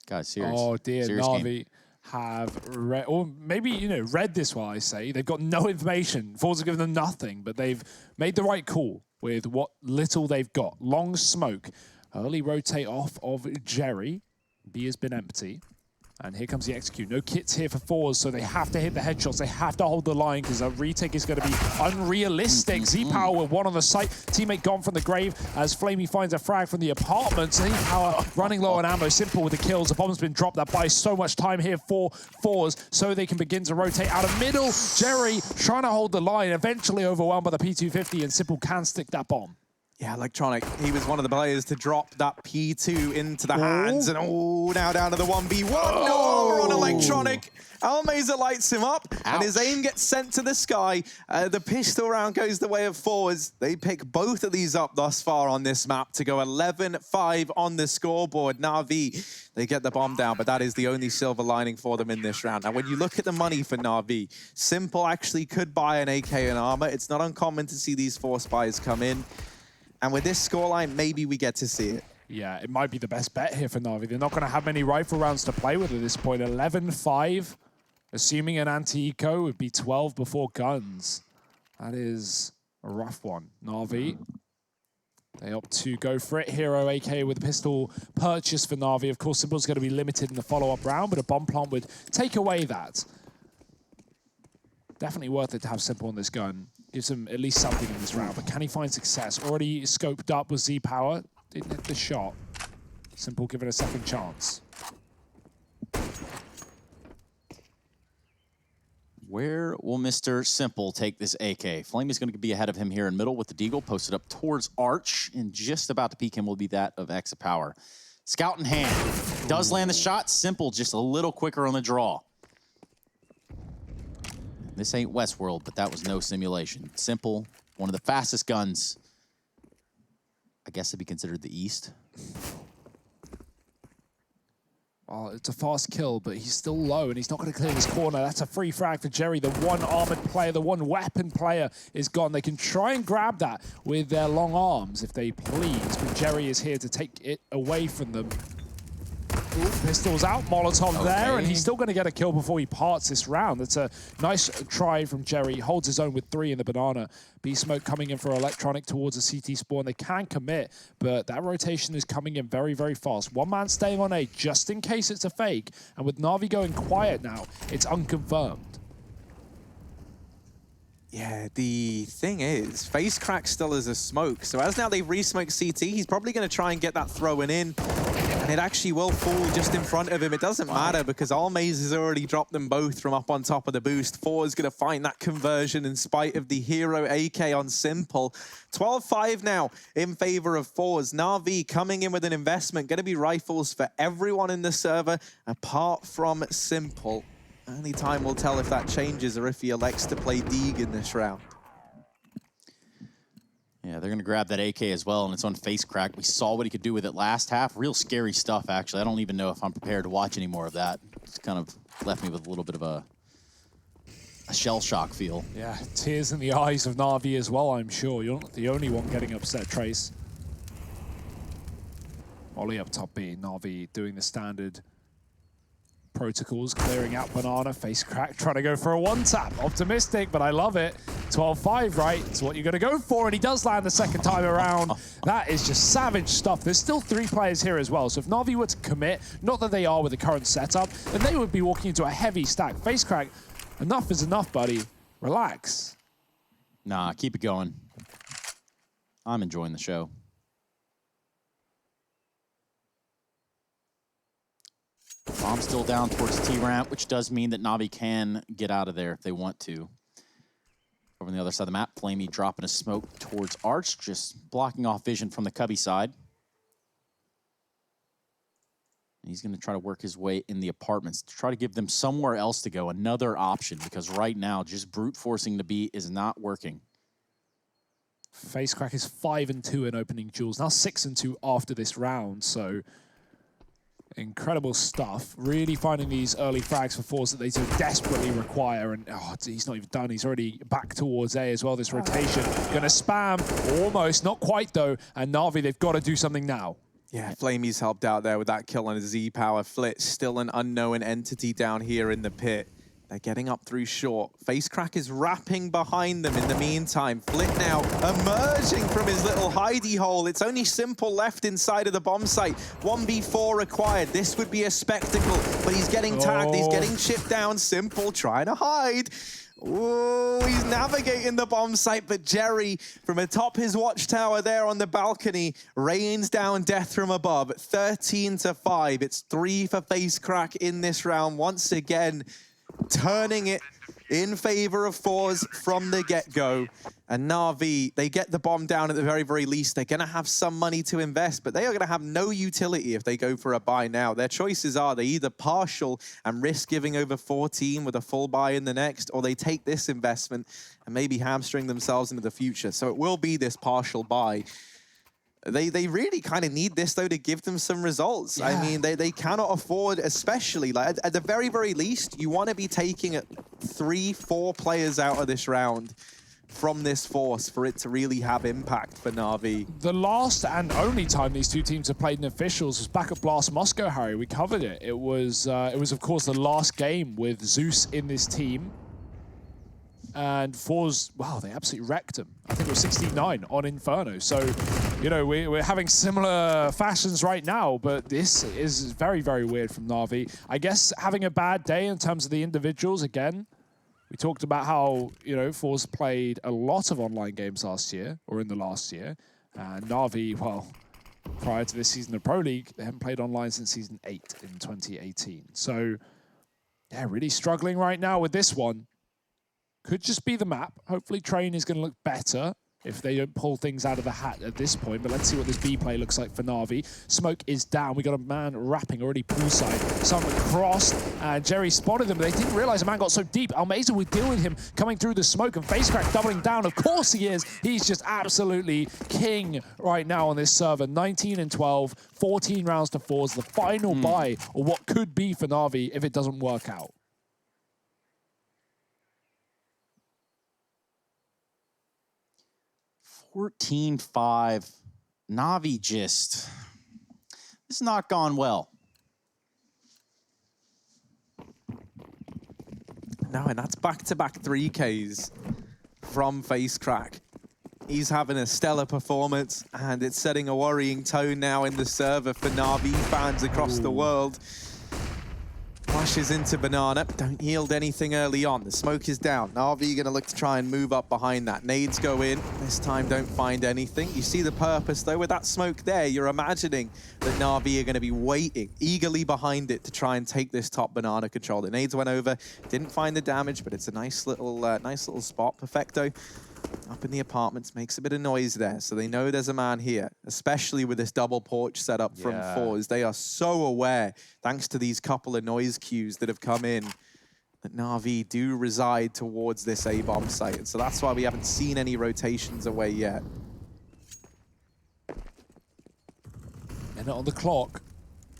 Guys, serious. Oh dear, serious Na'Vi game. have read, or maybe, you know, read this while I say. They've got no information. forZe have given them nothing, but they've made the right call with what little they've got. Long smoke. Early rotate off of Jerry. B has been empty. And here comes the execute. No kits here for forZe, so they have to hit the headshots. They have to hold the line because a retake is going to be unrealistic. Z-Power with one on the site. Teammate gone from the grave as Flamey finds a frag from the apartment. Z-Power running low on ammo. Simple with the kills. The bomb's been dropped. That buys so much time here for forZe so they can begin to rotate out of middle. Jerry trying to hold the line. Eventually overwhelmed by the P250, and Simple can stick that bomb. Yeah, Electronic, he was one of the players to drop that P2 into the hands. And now down to the 1v1. No, over on Electronic. Almeza lights him up, and his aim gets sent to the sky. The pistol round goes the way of forZe. They pick both of these up thus far on this map to go 11-5 on the scoreboard. Na'Vi, they get the bomb down, but that is the only silver lining for them in this round. Now, when you look at the money for Na'Vi, Simple actually could buy an AK and armor. It's not uncommon to see these 4 spies come in. And with this scoreline, maybe we get to see it. Yeah, it might be the best bet here for Na'Vi. They're not going to have many rifle rounds to play with at this point. 11-5, assuming an anti-eco would be 12 before guns. That is a rough one. Na'Vi, they opt to go for it. Hero AK with a pistol purchase for Na'Vi. Of course, Simple's going to be limited in the follow-up round, but a bomb plant would take away that. Definitely worth it to have Simple on this gun. Gives him at least something in this round, but can he find success? Already scoped up with Z-Power. Didn't hit the shot. Simple given a second chance. Where will Mr. Simple take this AK? Flame is going to be ahead of him here in middle with the Deagle posted up towards Arch, and just about to peek him will be that of Exa Power. Scout in hand. Does land the shot. Simple just a little quicker on the draw. This ain't Westworld, but that was no simulation. Simple, one of the fastest guns. I guess it'd be considered the East. Well, it's a fast kill, but he's still low, and he's not going to clear this corner. That's a free frag for Jerry. The one armored player, the one weapon player is gone. They can try and grab that with their long arms if they please, but Jerry is here to take it away from them. Ooh, pistols out, Molotov there, and he's still going to get a kill before he parts this round. That's a nice try from Jerry. He holds his own with 3 in the banana. B-Smoke coming in for Electronic towards a CT spawn. They can commit, but that rotation is coming in very, very fast. One man staying on A just in case it's a fake, and with Na'Vi going quiet now, it's unconfirmed. Yeah, the thing is, face crack still is a smoke. So as now they've re-smoked CT, he's probably going to try and get that thrown in. And it actually will fall just in front of him. It doesn't matter because Almaz has already dropped them both from up on top of the boost. forZe is going to find that conversion in spite of the hero AK on Simple. 12-5 now in favor of forZe. Na'Vi coming in with an investment. Going to be rifles for everyone in the server apart from Simple. Only time will tell if that changes or if he elects to play Deeg in this round. Yeah, they're going to grab that AK as well, and it's on face crack. We saw what he could do with it last half. Real scary stuff, actually. I don't even know if I'm prepared to watch any more of that. It's kind of left me with a little bit of a shell shock feel. Yeah, tears in the eyes of Na'Vi as well, I'm sure. You're not the only one getting upset, Trace. Ollie up top B, Na'Vi doing the standard Protocols clearing out Banana, face crack, trying to go for a one-tap. Optimistic, but I love it. 12-5, right? It's what you're going to go for, and he does land the second time around. That is just savage stuff. There's still 3 players here as well, so if Na'Vi were to commit, not that they are with the current setup, then they would be walking into a heavy stack. Face crack, enough is enough, buddy. Relax. Nah, keep it going. I'm enjoying the show. Bomb still down towards T-ramp, which does mean that Na'Vi can get out of there if they want to. Over on the other side of the map, Flamey dropping a smoke towards Arch, just blocking off vision from the Cubby side. And he's going to try to work his way in the apartments to try to give them somewhere else to go, another option, because right now just brute forcing the B is not working. Face crack is 5-2 in opening duels, now 6-2 after this round, so incredible stuff. Really finding these early frags for forZe that they so desperately require. And oh, he's not even done. He's already back towards A as well. This rotation. Gonna spam. Almost. Not quite though. And Na'Vi, they've got to do something now. Yeah, Flamey's helped out there with that kill on a Z-Power. Flitz still an unknown entity down here in the pit. They're getting up through short. FaceCrack is wrapping behind them in the meantime. Flit now emerging from his little hidey hole. It's only Simple left inside of the bomb site. 1v4 required. This would be a spectacle, but he's getting tagged. He's getting chipped down. Simple trying to hide. Ooh, he's navigating the bomb site, but Jerry, from atop his watchtower there on the balcony, rains down death from above. 13-5. It's 3 for FaceCrack in this round. Once again, turning it in favor of forZe from the get-go. And Na'Vi, they get the bomb down at the very, very least. They're going to have some money to invest, but they are going to have no utility if they go for a buy now. Their choices are they either partial and risk giving over 14 with a full buy in the next, or they take this investment and maybe hamstring themselves into the future. So it will be this partial buy. They really kind of need this, though, to give them some results. Yeah. I mean, they cannot afford, especially, like at the very, very least, you want to be taking 3-4 players out of this round from this force for it to really have impact for Na'Vi. The last and only time these two teams have played in officials was back at Blast Moscow, Harry. We covered it. It was, of course, the last game with Zeus in this team. And forZe, wow, they absolutely wrecked them. I think it was 69 on Inferno. So, you know, we're having similar fashions right now, but this is very, very weird from Na'Vi. I guess having a bad day in terms of the individuals, again, we talked about how, you know, forZe played a lot of online games last year, or in the last year. And Na'Vi, well, prior to this season of Pro League, they haven't played online since Season 8 in 2018. So, yeah, really struggling right now with this one. Could just be the map. Hopefully Train is going to look better if they don't pull things out of the hat at this point. But let's see what this B play looks like for Na'Vi. Smoke is down. We got a man wrapping already poolside. Someone crossed, and Jerry spotted them, but they didn't realize the man got so deep. Almeza would deal with him coming through the smoke, and FaceCrack doubling down. Of course he is. He's just absolutely king right now on this server. 19-12, 14 rounds to forZe. The final buy, or what could be for Na'Vi if it doesn't work out. 14-5. Na'Vi just... This has not gone well. No, and that's back-to-back 3Ks from FaceCrack. He's having a stellar performance, and it's setting a worrying tone now in the server for Na'Vi fans across the world. Flashes into Banana, don't yield anything early on. The smoke is down. Na'Vi gonna look to try and move up behind that. Nades go in, this time don't find anything. You see the purpose though, with that smoke there, you're imagining that Na'Vi are gonna be waiting eagerly behind it to try and take this top Banana control. The nades went over, didn't find the damage, but it's a nice little spot. Perfecto up in the apartments, makes a bit of noise there, so they know there's a man here, especially with this double porch set up from forZe. They are so aware, thanks to these couple of noise cues that have come in, that Na'Vi do reside towards this A-bomb site, and so that's why we haven't seen any rotations away yet. And on the clock,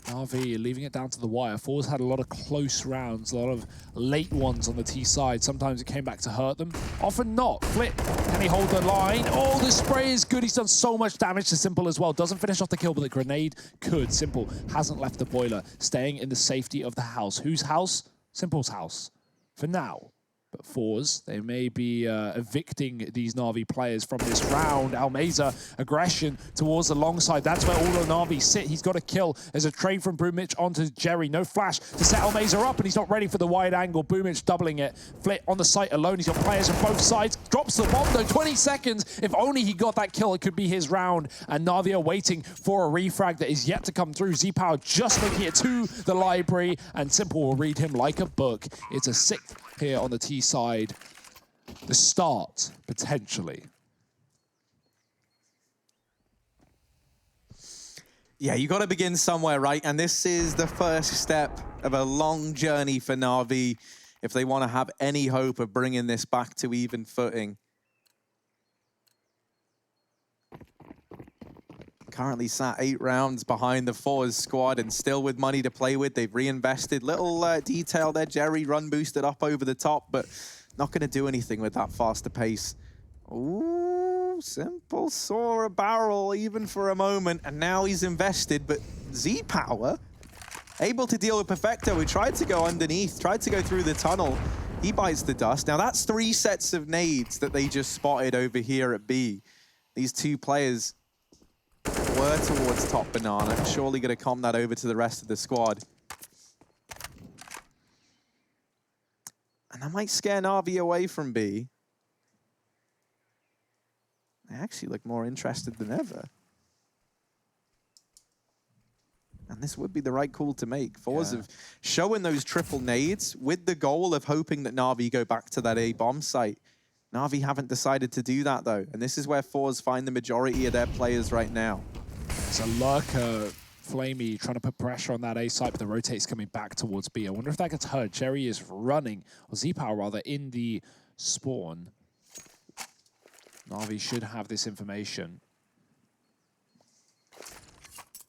Na'Vi leaving it down to the wire. forZe had a lot of close rounds, a lot of late ones on the T side. Sometimes it came back to hurt them, often not. Flip, can he hold the line? Oh, the spray is good. He's done so much damage to Simple as well. Doesn't finish off the kill, but the grenade could. Simple hasn't left the boiler, staying in the safety of the house. Whose house? Simple's house, for now. But forZe, they may be evicting these Na'Vi players from this round. Almeza, aggression towards the long side. That's where all the Na'Vi sit. He's got a kill. There's a trade from Boomich onto Jerry. No flash to set Almeza up, and he's not ready for the wide angle. Boomich doubling it. Flit on the site alone. He's got players on both sides. Drops the bomb, though. 20 seconds. If only he got that kill, it could be his round. And Na'Vi are waiting for a refrag that is yet to come through. Z-Power just making it to the library, and Simple will read him like a book. It's a 6th here on the T side. The start, potentially. Yeah, you got to begin somewhere, right? And this is the first step of a long journey for Na'Vi if they want to have any hope of bringing this back to even footing. Currently sat 8 rounds behind the forZe squad and still with money to play with. They've reinvested. Little detail there, Jerry, run boosted up over the top, but not going to do anything with that faster pace. Ooh, Simple saw a barrel even for a moment, and now he's invested, but Z-Power able to deal with Perfecto, who tried to go underneath, tried to go through the tunnel. He bites the dust. Now that's 3 sets of nades that they just spotted over here at B. These 2 players were towards top banana. Surely going to comp that over to the rest of the squad. And that might scare Na'Vi away from B. They actually look more interested than ever. And this would be the right call to make. forZe have showing those triple nades with the goal of hoping that Na'Vi go back to that A bomb site. Na'Vi haven't decided to do that, though. And this is where forZe find the majority of their players right now. It's a lurker, Flamey, trying to put pressure on that A site, but the rotate's coming back towards B. I wonder if that gets heard. Cherry is running, or Z-Power rather, in the spawn. Na'Vi should have this information.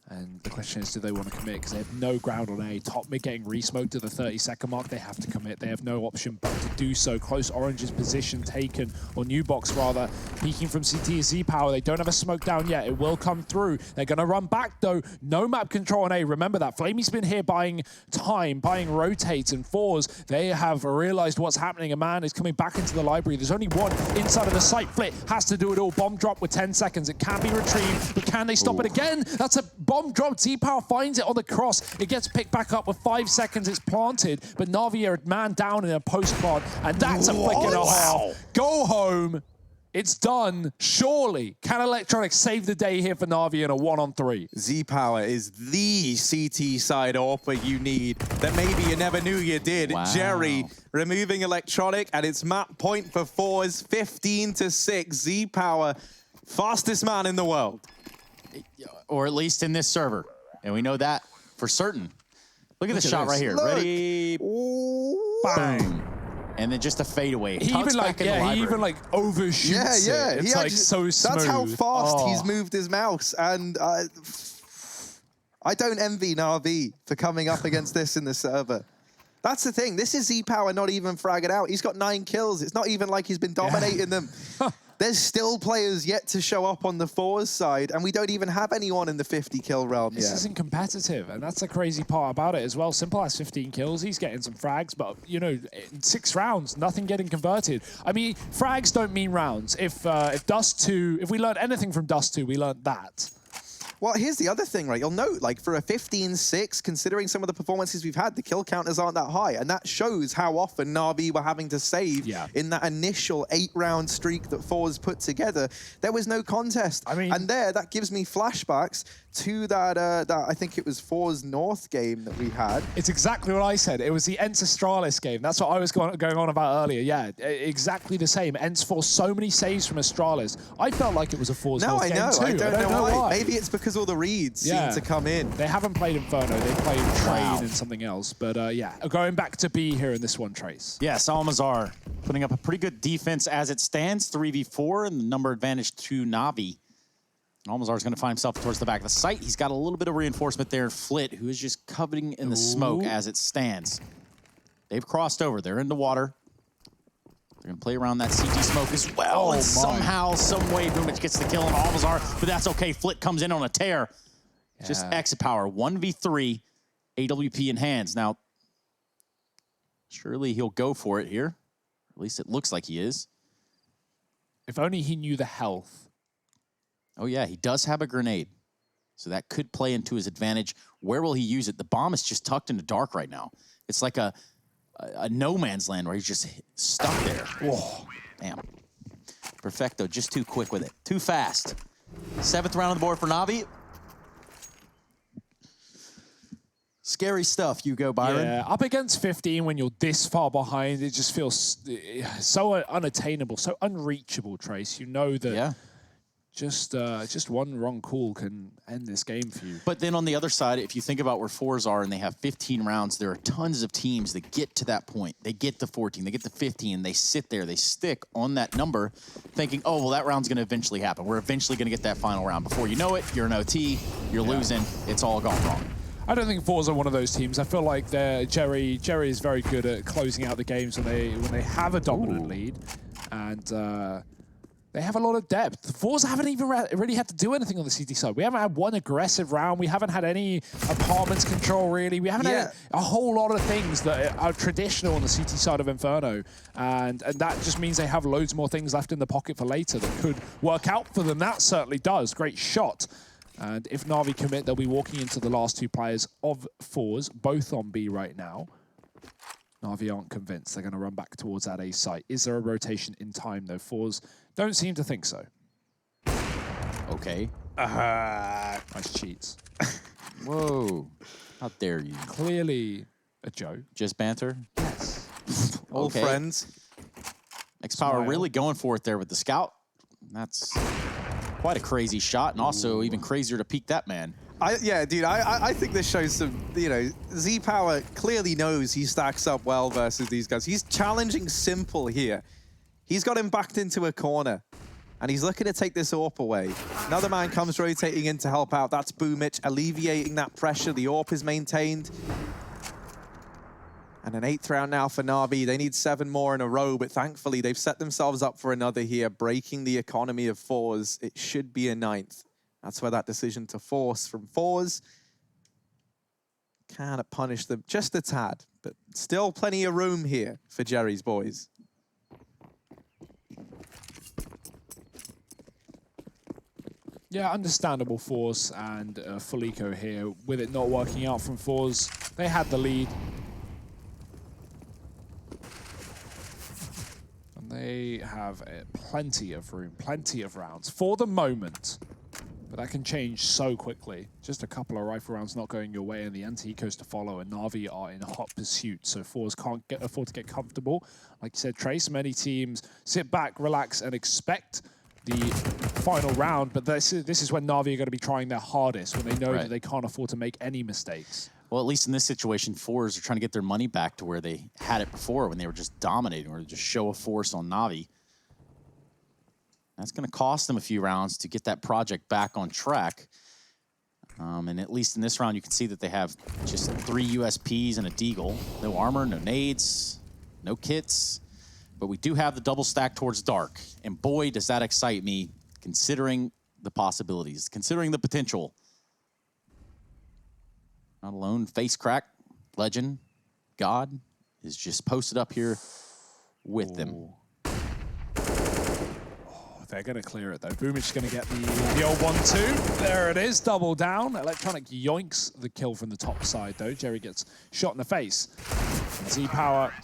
And the question is, do they want to commit? Because they have no ground on A. Top mid getting re-smoked to the 30-second mark. They have to commit. They have no option but to do so. Close Orange's position taken, or New Box rather. Peeking from CT is Z-Power. They don't have a smoke down yet. It will come through. They're going to run back though. No map control on A. Remember that. Flamey's been here buying time, buying rotates and forZe. They have realized what's happening. A man is coming back into the library. There's only one inside of the site. Flit has to do it all. Bomb drop with 10 seconds. It can be retrieved, but can they stop it again? That's a bomb drop. Z-Power finds it on the cross. It gets picked back up with 5 seconds. It's planted, but Na'Vi are man down in a post-plot, and that's a flick and a half. Go home. It's done. Surely. Can Electronics save the day here for Na'Vi in a 1-on-3? Z-Power is the CT side AWPer you need that maybe you never knew you did. Wow. Jerry removing Electronic, and it's map point for forZe, 15-6. Z-Power, fastest man in the world. Or at least in this server. And we know that for certain. Look at the shot right here. Look. Ready? Bang. And then just a fadeaway. He even like, he even like overshoots it. It's like so smooth. That's how fast he's moved his mouse. And I don't envy Na'Vi for coming up against this in the server. That's the thing. This is Z-Power not even fragging out. He's got 9 kills. It's not even like he's been dominating them. There's still players yet to show up on the forZe side, and we don't even have anyone in the 50-kill realm yet. This isn't competitive, and that's the crazy part about it as well. Simple has 15 kills. He's getting some frags, but, you know, in 6 rounds, nothing getting converted. I mean, frags don't mean rounds. If Dust 2, if we learned anything from Dust 2, we learned that. Well, here's the other thing, right? You'll note, like, for a 15-6, considering some of the performances we've had, the kill counters aren't that high. And that shows how often Na'Vi were having to save in that initial 8-round streak that forZe put together. There was no contest. I mean, and that gives me flashbacks to that, I think it was forZe North game that we had. It's exactly what I said. It was the Astralis game. That's what I was going on about earlier. Yeah, exactly the same. Ents forced so many saves from Astralis. I felt like it was a forZe North game too. I don't know why. Maybe it's because all the reads seem to come in. They haven't played Inferno. They played Train and something else. But yeah, going back to B here in this one, Trace. Yes, Almazar putting up a pretty good defense as it stands. 3v4 and the number advantage to Na'Vi. Almazar's going to find himself towards the back of the site. He's got a little bit of reinforcement there. Flit, who is just coveting in the smoke as it stands. They've crossed over. They're in the water. They're going to play around that CT smoke as well. And somehow, some way, Boomich gets the kill on Almazar, but that's okay. Flit comes in on a tear. Yeah. Just exit power. 1v3, AWP in hands. Now, surely he'll go for it here. At least it looks like he is. If only he knew the health. Oh, yeah, he does have a grenade. So that could play into his advantage. Where will he use it? The bomb is just tucked into dark right now. It's like a no man's land where he's just stuck there. Whoa, damn. Perfecto, just too quick with it. Too fast. 7th round on the board for Na'Vi. Scary stuff, you go, Byron. Yeah, up against 15 when you're this far behind, it just feels so unattainable, so unreachable, Trace. You know that just one wrong call can end this game for you. But then on the other side, if you think about where forZe are and they have 15 rounds, there are tons of teams that get to that point. They get to 14, they get to 15, they sit there, they stick on that number thinking, oh, well, that round's going to eventually happen. We're eventually going to get that final round. Before you know it, you're an OT, you're losing, it's all gone wrong. I don't think forZe are one of those teams. I feel like Jerry is very good at closing out the games when they have a dominant lead, and they have a lot of depth. forZe haven't even really had to do anything on the CT side. We haven't had one aggressive round. We haven't had any apartments control, really. We haven't had a whole lot of things that are traditional on the CT side of Inferno. And that just means they have loads more things left in the pocket for later that could work out for them. That certainly does. Great shot. And if Na'Vi commit, they'll be walking into the last 2 players of forZe, both on B right now. Na'Vi aren't convinced. They're going to run back towards that A site. Is there a rotation in time, though? forZe don't seem to think so. Okay. Nice cheats. Whoa. How dare you? Clearly a joke. Just banter? Yes. Old friends. X-Power really going for it there with the scout. That's quite a crazy shot, and also even crazier to peek that man. Yeah, dude, I think this shows some, Z-Power clearly knows he stacks up well versus these guys. He's challenging Simple here. He's got him backed into a corner, and he's looking to take this AWP away. Another man comes rotating in to help out. That's Boomich alleviating that pressure. The AWP is maintained. And an 8th round now for Na'Vi. They need 7 more in a row, but thankfully they've set themselves up for another here, breaking the economy of forZe. It should be a 9th. That's where that decision to force from forZe kind of punish them just a tad, but still plenty of room here for Jerry's boys. Yeah, understandable force and Felico here with it not working out from forZe. They had the lead. And they have plenty of room, plenty of rounds for the moment. But that can change so quickly. Just a couple of rifle rounds not going your way and the anti-ecos to follow, and Na'Vi are in hot pursuit, so forZe can't afford to get comfortable. Like you said, Trace, many teams sit back, relax, and expect the final round, but this is when Na'Vi are going to be trying their hardest, when they know that they can't afford to make any mistakes. Well, at least in this situation, forZe are trying to get their money back to where they had it before, when they were just dominating, or just show of force on Na'Vi. That's going to cost them a few rounds to get that project back on track. And at least in this round, you can see that they have just 3 USPs and a Deagle. No armor, no nades, no kits. But we do have the double stack towards dark. And boy, does that excite me, considering the possibilities, considering the potential. Not alone, face crack, legend, God is just posted up here with them. They're going to clear it, though. Boomich going to get the old 1-2. There it is, double down. Electronic yoinks the kill from the top side, though. Jerry gets shot in the face. Z-Power,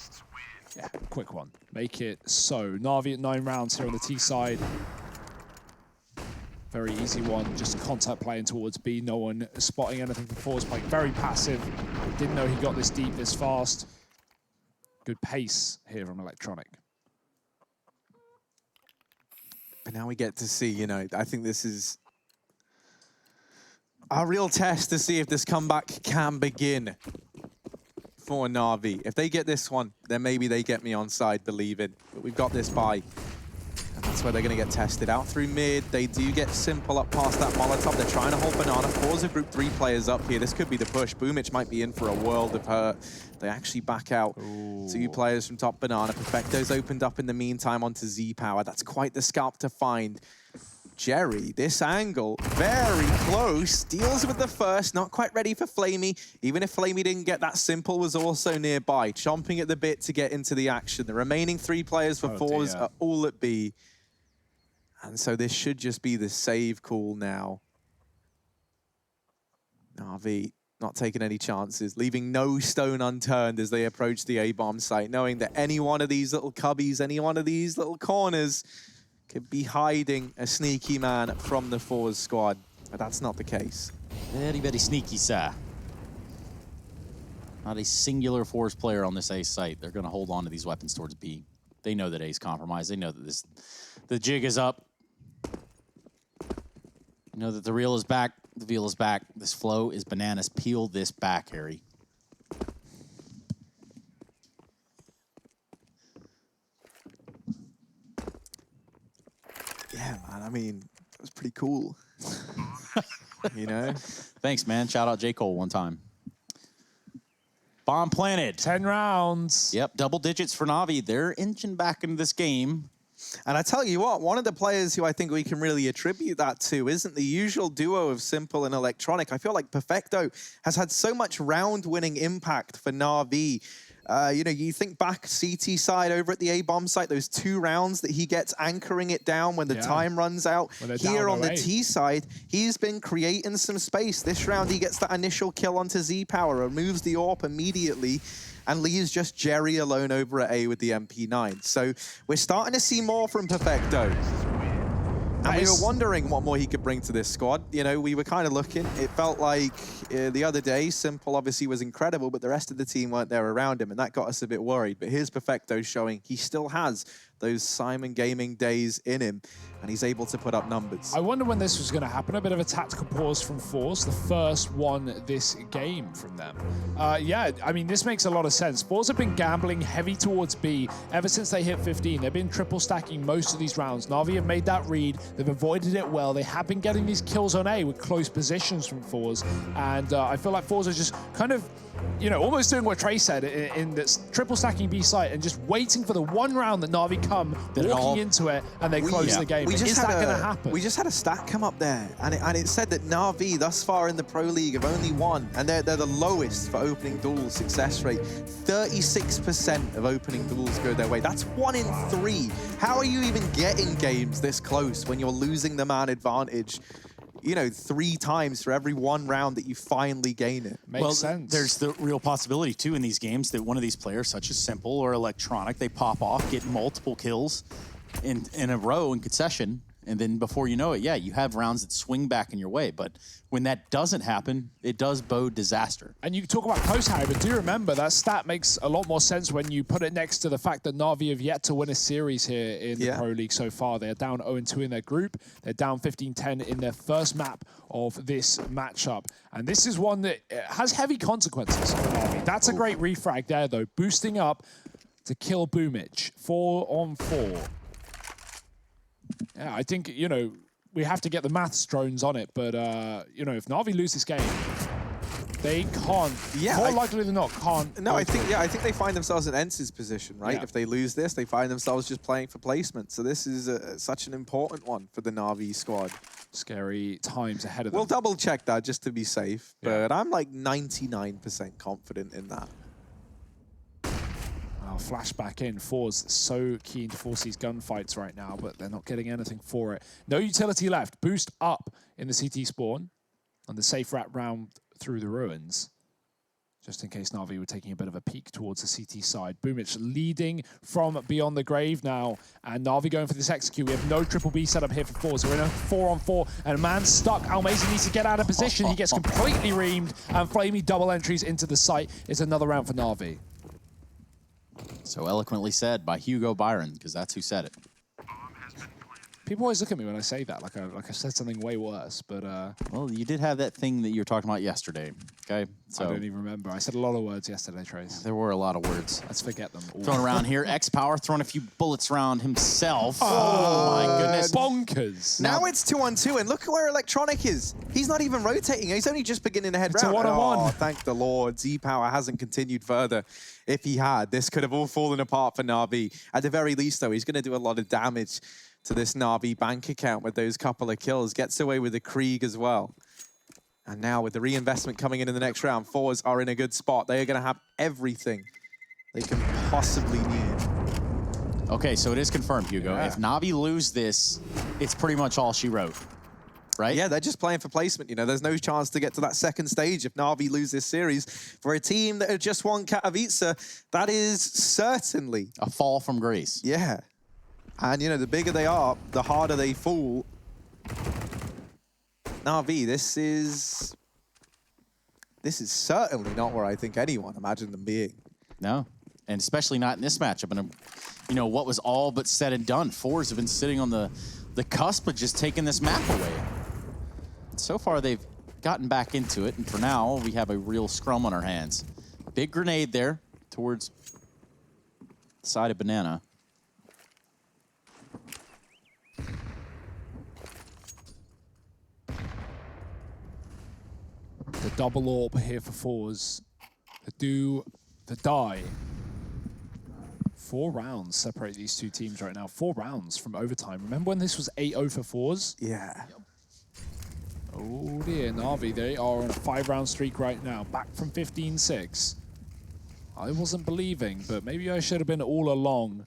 yeah, quick one. Make it so. Na'Vi at 9 rounds here on the T side. Very easy one, just a contact playing towards B. No one spotting anything from forZe, playing very passive. Didn't know he got this deep, this fast. Good pace here from Electronic. But now we get to see, I think this is a real test to see if this comeback can begin for Na'Vi. If they get this one, then maybe they get me on side believing. But we've got this bye. And that's that's where they're going to get tested out through mid. They do get Simple up past that Molotov. They're trying to hold Banana. forZe group 3 players up here. This could be the push. Boomich might be in for a world of hurt. They actually back out. Ooh. 2 players from top Banana. Perfecto's opened up in the meantime onto Z Power. That's quite the scalp to find. Jerry, this angle, very close, deals with the first, not quite ready for Flamey. Even if Flamey didn't get that, Simple was also nearby, chomping at the bit to get into the action. The remaining 3 players for forZe are all at B. And so this should just be the save call now. Na'Vi not taking any chances, leaving no stone unturned as they approach the A-bomb site, knowing that any one of these little cubbies, any one of these little corners could be hiding a sneaky man from the forZe squad, but that's not the case. Very, very sneaky, sir. Not a singular forZe player on this A site. They're going to hold on to these weapons towards B. They know that A's compromised. They know that the jig is up. They know that the reel is back. The veal is back. This flow is bananas. Peel this back, Harry. Yeah, man, I mean, it was pretty cool. You know? Thanks, man. Shout out J. Cole one time. Bomb planted. 10 rounds. Yep, double digits for Na'Vi. They're inching back into this game. And I tell you what, one of the players who I think we can really attribute that to isn't the usual duo of Simple and Electronic. I feel like Perfecto has had so much round-winning impact for Na'Vi. You know, you think back CT side over at the A-bomb site, those 2 rounds that he gets anchoring it down when the time runs out. Here on the T side, he's been creating some space. This round, he gets that initial kill onto Z Power, removes the AWP immediately, and leaves just Jerry alone over at A with the MP9. So we're starting to see more from Perfecto. And we were wondering what more he could bring to this squad. You know, we were kind of looking. It felt like the other day, Simple obviously was incredible, but the rest of the team weren't there around him, and that got us a bit worried. But here's Perfecto showing he still has those Simon Gaming days in him, and he's able to put up numbers. I wonder when this was going to happen. A bit of a tactical pause from forZe, the first one this game from them. Yeah, I mean, this makes a lot of sense. forZe have been gambling heavy towards B ever since they hit 15. They've been triple stacking most of these rounds. Na'Vi have made that read. They've avoided it well. They have been getting these kills on A with close positions from forZe, and I feel like forZe are just kind of, you know, almost doing what Trey said in this triple stacking B site and just waiting for the one round that Na'Vi come walking into it and they close the game. Is that going to happen? We just had a stat come up there, and it said that Na'Vi thus far in the Pro League have only won, and they're the lowest for opening duels success rate. 36% of opening duels go their way. That's 1 in 3. How are you even getting games this close when you're losing the man advantage, you know, 3 times for every 1 round that you finally gain it? Makes sense. There's the real possibility, too, in these games that one of these players, such as Simple or Electronic, they pop off, get multiple kills in a row in concession, and then before you know it, yeah, you have rounds that swing back in your way. But when that doesn't happen, it does bode disaster. And you talk about close, Harry, but do remember that stat makes a lot more sense when you put it next to the fact that Na'Vi have yet to win a series here in the Pro League so far. They're down 0-2 in their group. They're down 15-10 in their first map of this matchup. And this is one that has heavy consequences for Na'Vi. That's a great refrag there, though. Boosting up to kill Boomich. 4-on-4. Yeah, I think, you know, we have to get the maths drones on it, but, you know, if Na'Vi lose this game, they can't, more likely than not, can't. No, I think they find themselves in Ence's position, right? Yeah. If they lose this, they find themselves just playing for placement. So this is such an important one for the Na'Vi squad. Scary times ahead of them. We'll double check that just to be safe, but I'm like 99% confident in that. Flashback in. forZe so keen to force these gunfights right now, but they're not getting anything for it. No utility left. Boost up in the CT spawn and the safe wrap round through the ruins, just in case Na'Vi were taking a bit of a peek towards the CT side. Boomich leading from beyond the grave now, and Na'Vi going for this execute. We have no triple B set up here for forZe. We're in a 4-on-4, and a man stuck. Almazy needs to get out of position. He gets completely reamed, and Flamey double entries into the site. It's another round for Na'Vi. So eloquently said by Hugo Byron, because that's who said it. People always look at me when I say that, like I said something way worse. But Well, you did have that thing that you were talking about yesterday. Okay, I don't even remember. I said a lot of words yesterday, Trace. There were a lot of words Let's forget them. thrown around here. X-Power throwing a few bullets around himself. Oh my goodness. Bonkers. Now it's 2-on-2, and look at where Electronic is. He's not even rotating. He's only just beginning to head It's a round. one-on-one. Oh, thank the Lord. Z-Power hasn't continued further. If he had, this could have all fallen apart for Na'Vi. At the very least, though, he's going to do a lot of damage to this Na'Vi bank account with those couple of kills. Gets away with the Krieg as well. And now with the reinvestment coming in the next round, forZe are in a good spot. They are going to have everything they can possibly need. Okay, so it is confirmed, Hugo. Yeah. If Na'Vi lose this, it's pretty much all she wrote, right? Yeah, they're just playing for placement. You know, there's no chance to get to that second stage if Na'Vi lose this series. For a team that have just won Katowice, that is certainly A fall from grace. yeah. And, you know, the bigger they are, the harder they fall. Na'Vi, this is certainly not where I think anyone imagined them being. No, and especially not in this matchup. And, you know, what was all but said and done. forZe have been sitting on the cusp of just taking this map away. So far, they've gotten back into it, and for now, we have a real scrum on our hands. Big grenade there towards the side of Banana. The double orb here for forZe. The die. 4 rounds separate these two teams right now. 4 rounds from overtime. Remember when this was 8-0 for forZe? Yeah. Oh dear, Na'Vi, they are on a 5-round streak right now. Back from 15-6. I wasn't believing, but maybe I should have been all along.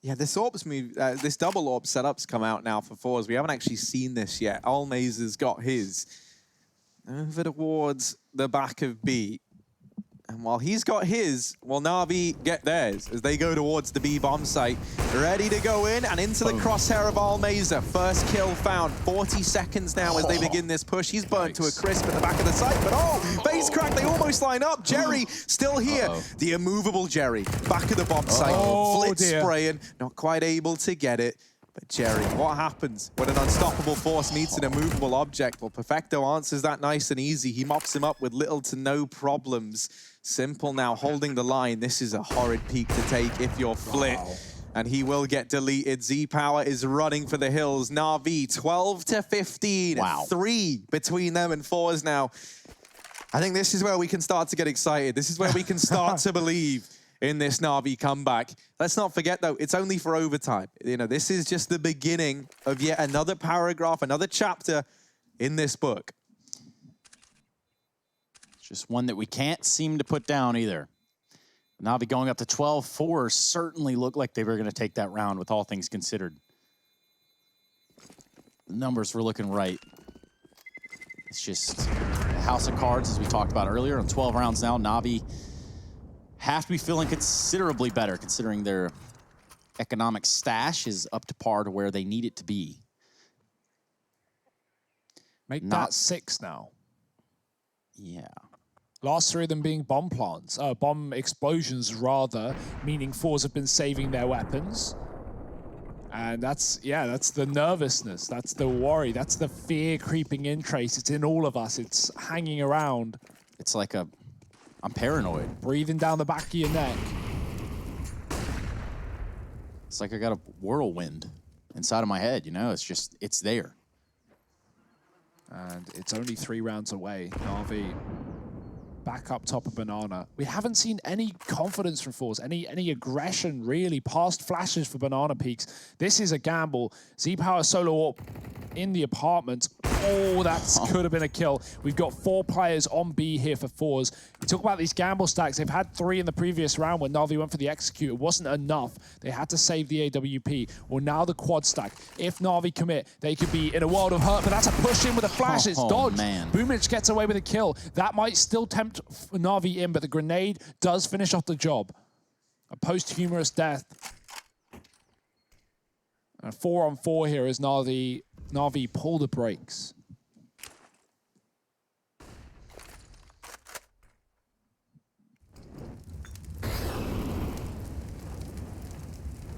Yeah, this orbs move, this double orb setup's come out now for forZe. We haven't actually seen this yet. Almaze has got his. Over towards the back of B. And while he's got his, will Na'Vi get theirs as they go towards the B bomb site. Ready to go in and into the crosshair of Almaze. First kill found. 40 seconds now as they begin this push. He's burnt to a crisp at the back of the site, but base crack, they almost line up. Jerry still here. The immovable Jerry, back of the bomb site. Flitz spraying, not quite able to get it. But Jerry, what happens when an unstoppable force meets an immovable object? Well, Perfecto answers that nice and easy. He mops him up with little to no problems. Simple now holding the line. This is a horrid peak to take if you're Flit. Wow. And he will get deleted. Z-Power is running for the hills. Na'Vi 12-15. Wow. 3 between them and forZe now. I think this is where we can start to get excited. This is where we can start to believe in this Na'Vi comeback. Let's not forget, though, it's only for overtime. You know, this is just the beginning of yet another paragraph, another chapter in this book. It's just one that we can't seem to put down either. Na'Vi going up to 12-4 certainly looked like they were going to take that round with all things considered. The numbers were looking right. It's just a house of cards, as we talked about earlier. On 12 rounds now, Na'Vi have to be feeling considerably better considering their economic stash is up to par to where they need it to be. Make that 6 now. Yeah. Last 3 of them being bomb plants, bomb explosions rather, meaning forZe have been saving their weapons. And that's the nervousness, that's the worry, that's the fear creeping in, Trace. It's in all of us, it's hanging around. It's like I'm paranoid. Breathing down the back of your neck. It's like I got a whirlwind inside of my head, you know? It's there. And it's only 3 rounds away. Na'Vi back up top of Banana. We haven't seen any confidence from forZe, any aggression really, past flashes for Banana Peaks. This is a gamble. Z-Power solo orb in the apartment. Oh, that could have been a kill. We've got 4 players on B here for forZe. We talk about these gamble stacks. They've had 3 in the previous round when Na'Vi went for the execute. It wasn't enough. They had to save the AWP. Well, now the quad stack. If Na'Vi commit, they could be in a world of hurt, but that's a push in with a flash. It's dodged. Man. Boomich gets away with a kill. That might still tempt Na'Vi in, but the grenade does finish off the job. A posthumous death. And 4-on-4 here as Na'Vi pull the brakes.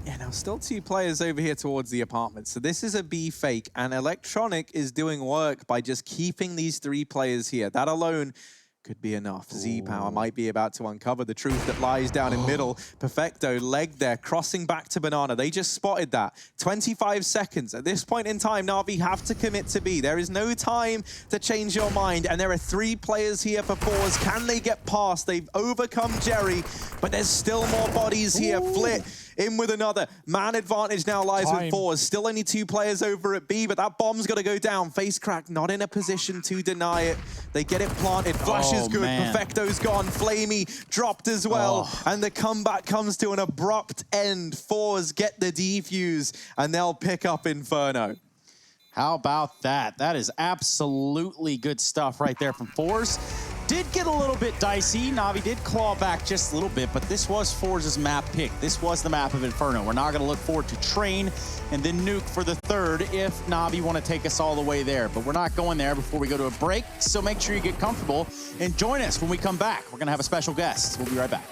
Yeah, now Still 2 players over here towards the apartment. So this is a B fake, and Electronic is doing work by just keeping these 3 players here. That alone could be enough. Z-Power might be about to uncover the truth that lies down in middle. Perfecto, leg there, crossing back to Banana. They just spotted that. 25 seconds. At this point in time, Na'Vi have to commit to B. There is no time to change your mind, and there are 3 players here for forZe. Can they get past? They've overcome Jerry, but there's still more bodies here. Flit in with another. Man advantage now lies with forZe. Still only 2 players over at B, but that bomb's got to go down. Face crack, not in a position to deny it. They get it planted. Flash is good. Man. Perfecto's gone. Flamey dropped as well. And the comeback comes to an abrupt end. forZe get the defuse, and they'll pick up Inferno. How about that? That is absolutely good stuff right there from forZe. Did get a little bit dicey. Na'Vi did claw back just a little bit, but this was forZe's map pick. This was the map of Inferno. We're now going to look forward to Train and then Nuke for the 3rd if Na'Vi want to take us all the way there. But we're not going there before we go to a break, so make sure you get comfortable and join us when we come back. We're going to have a special guest. We'll be right back.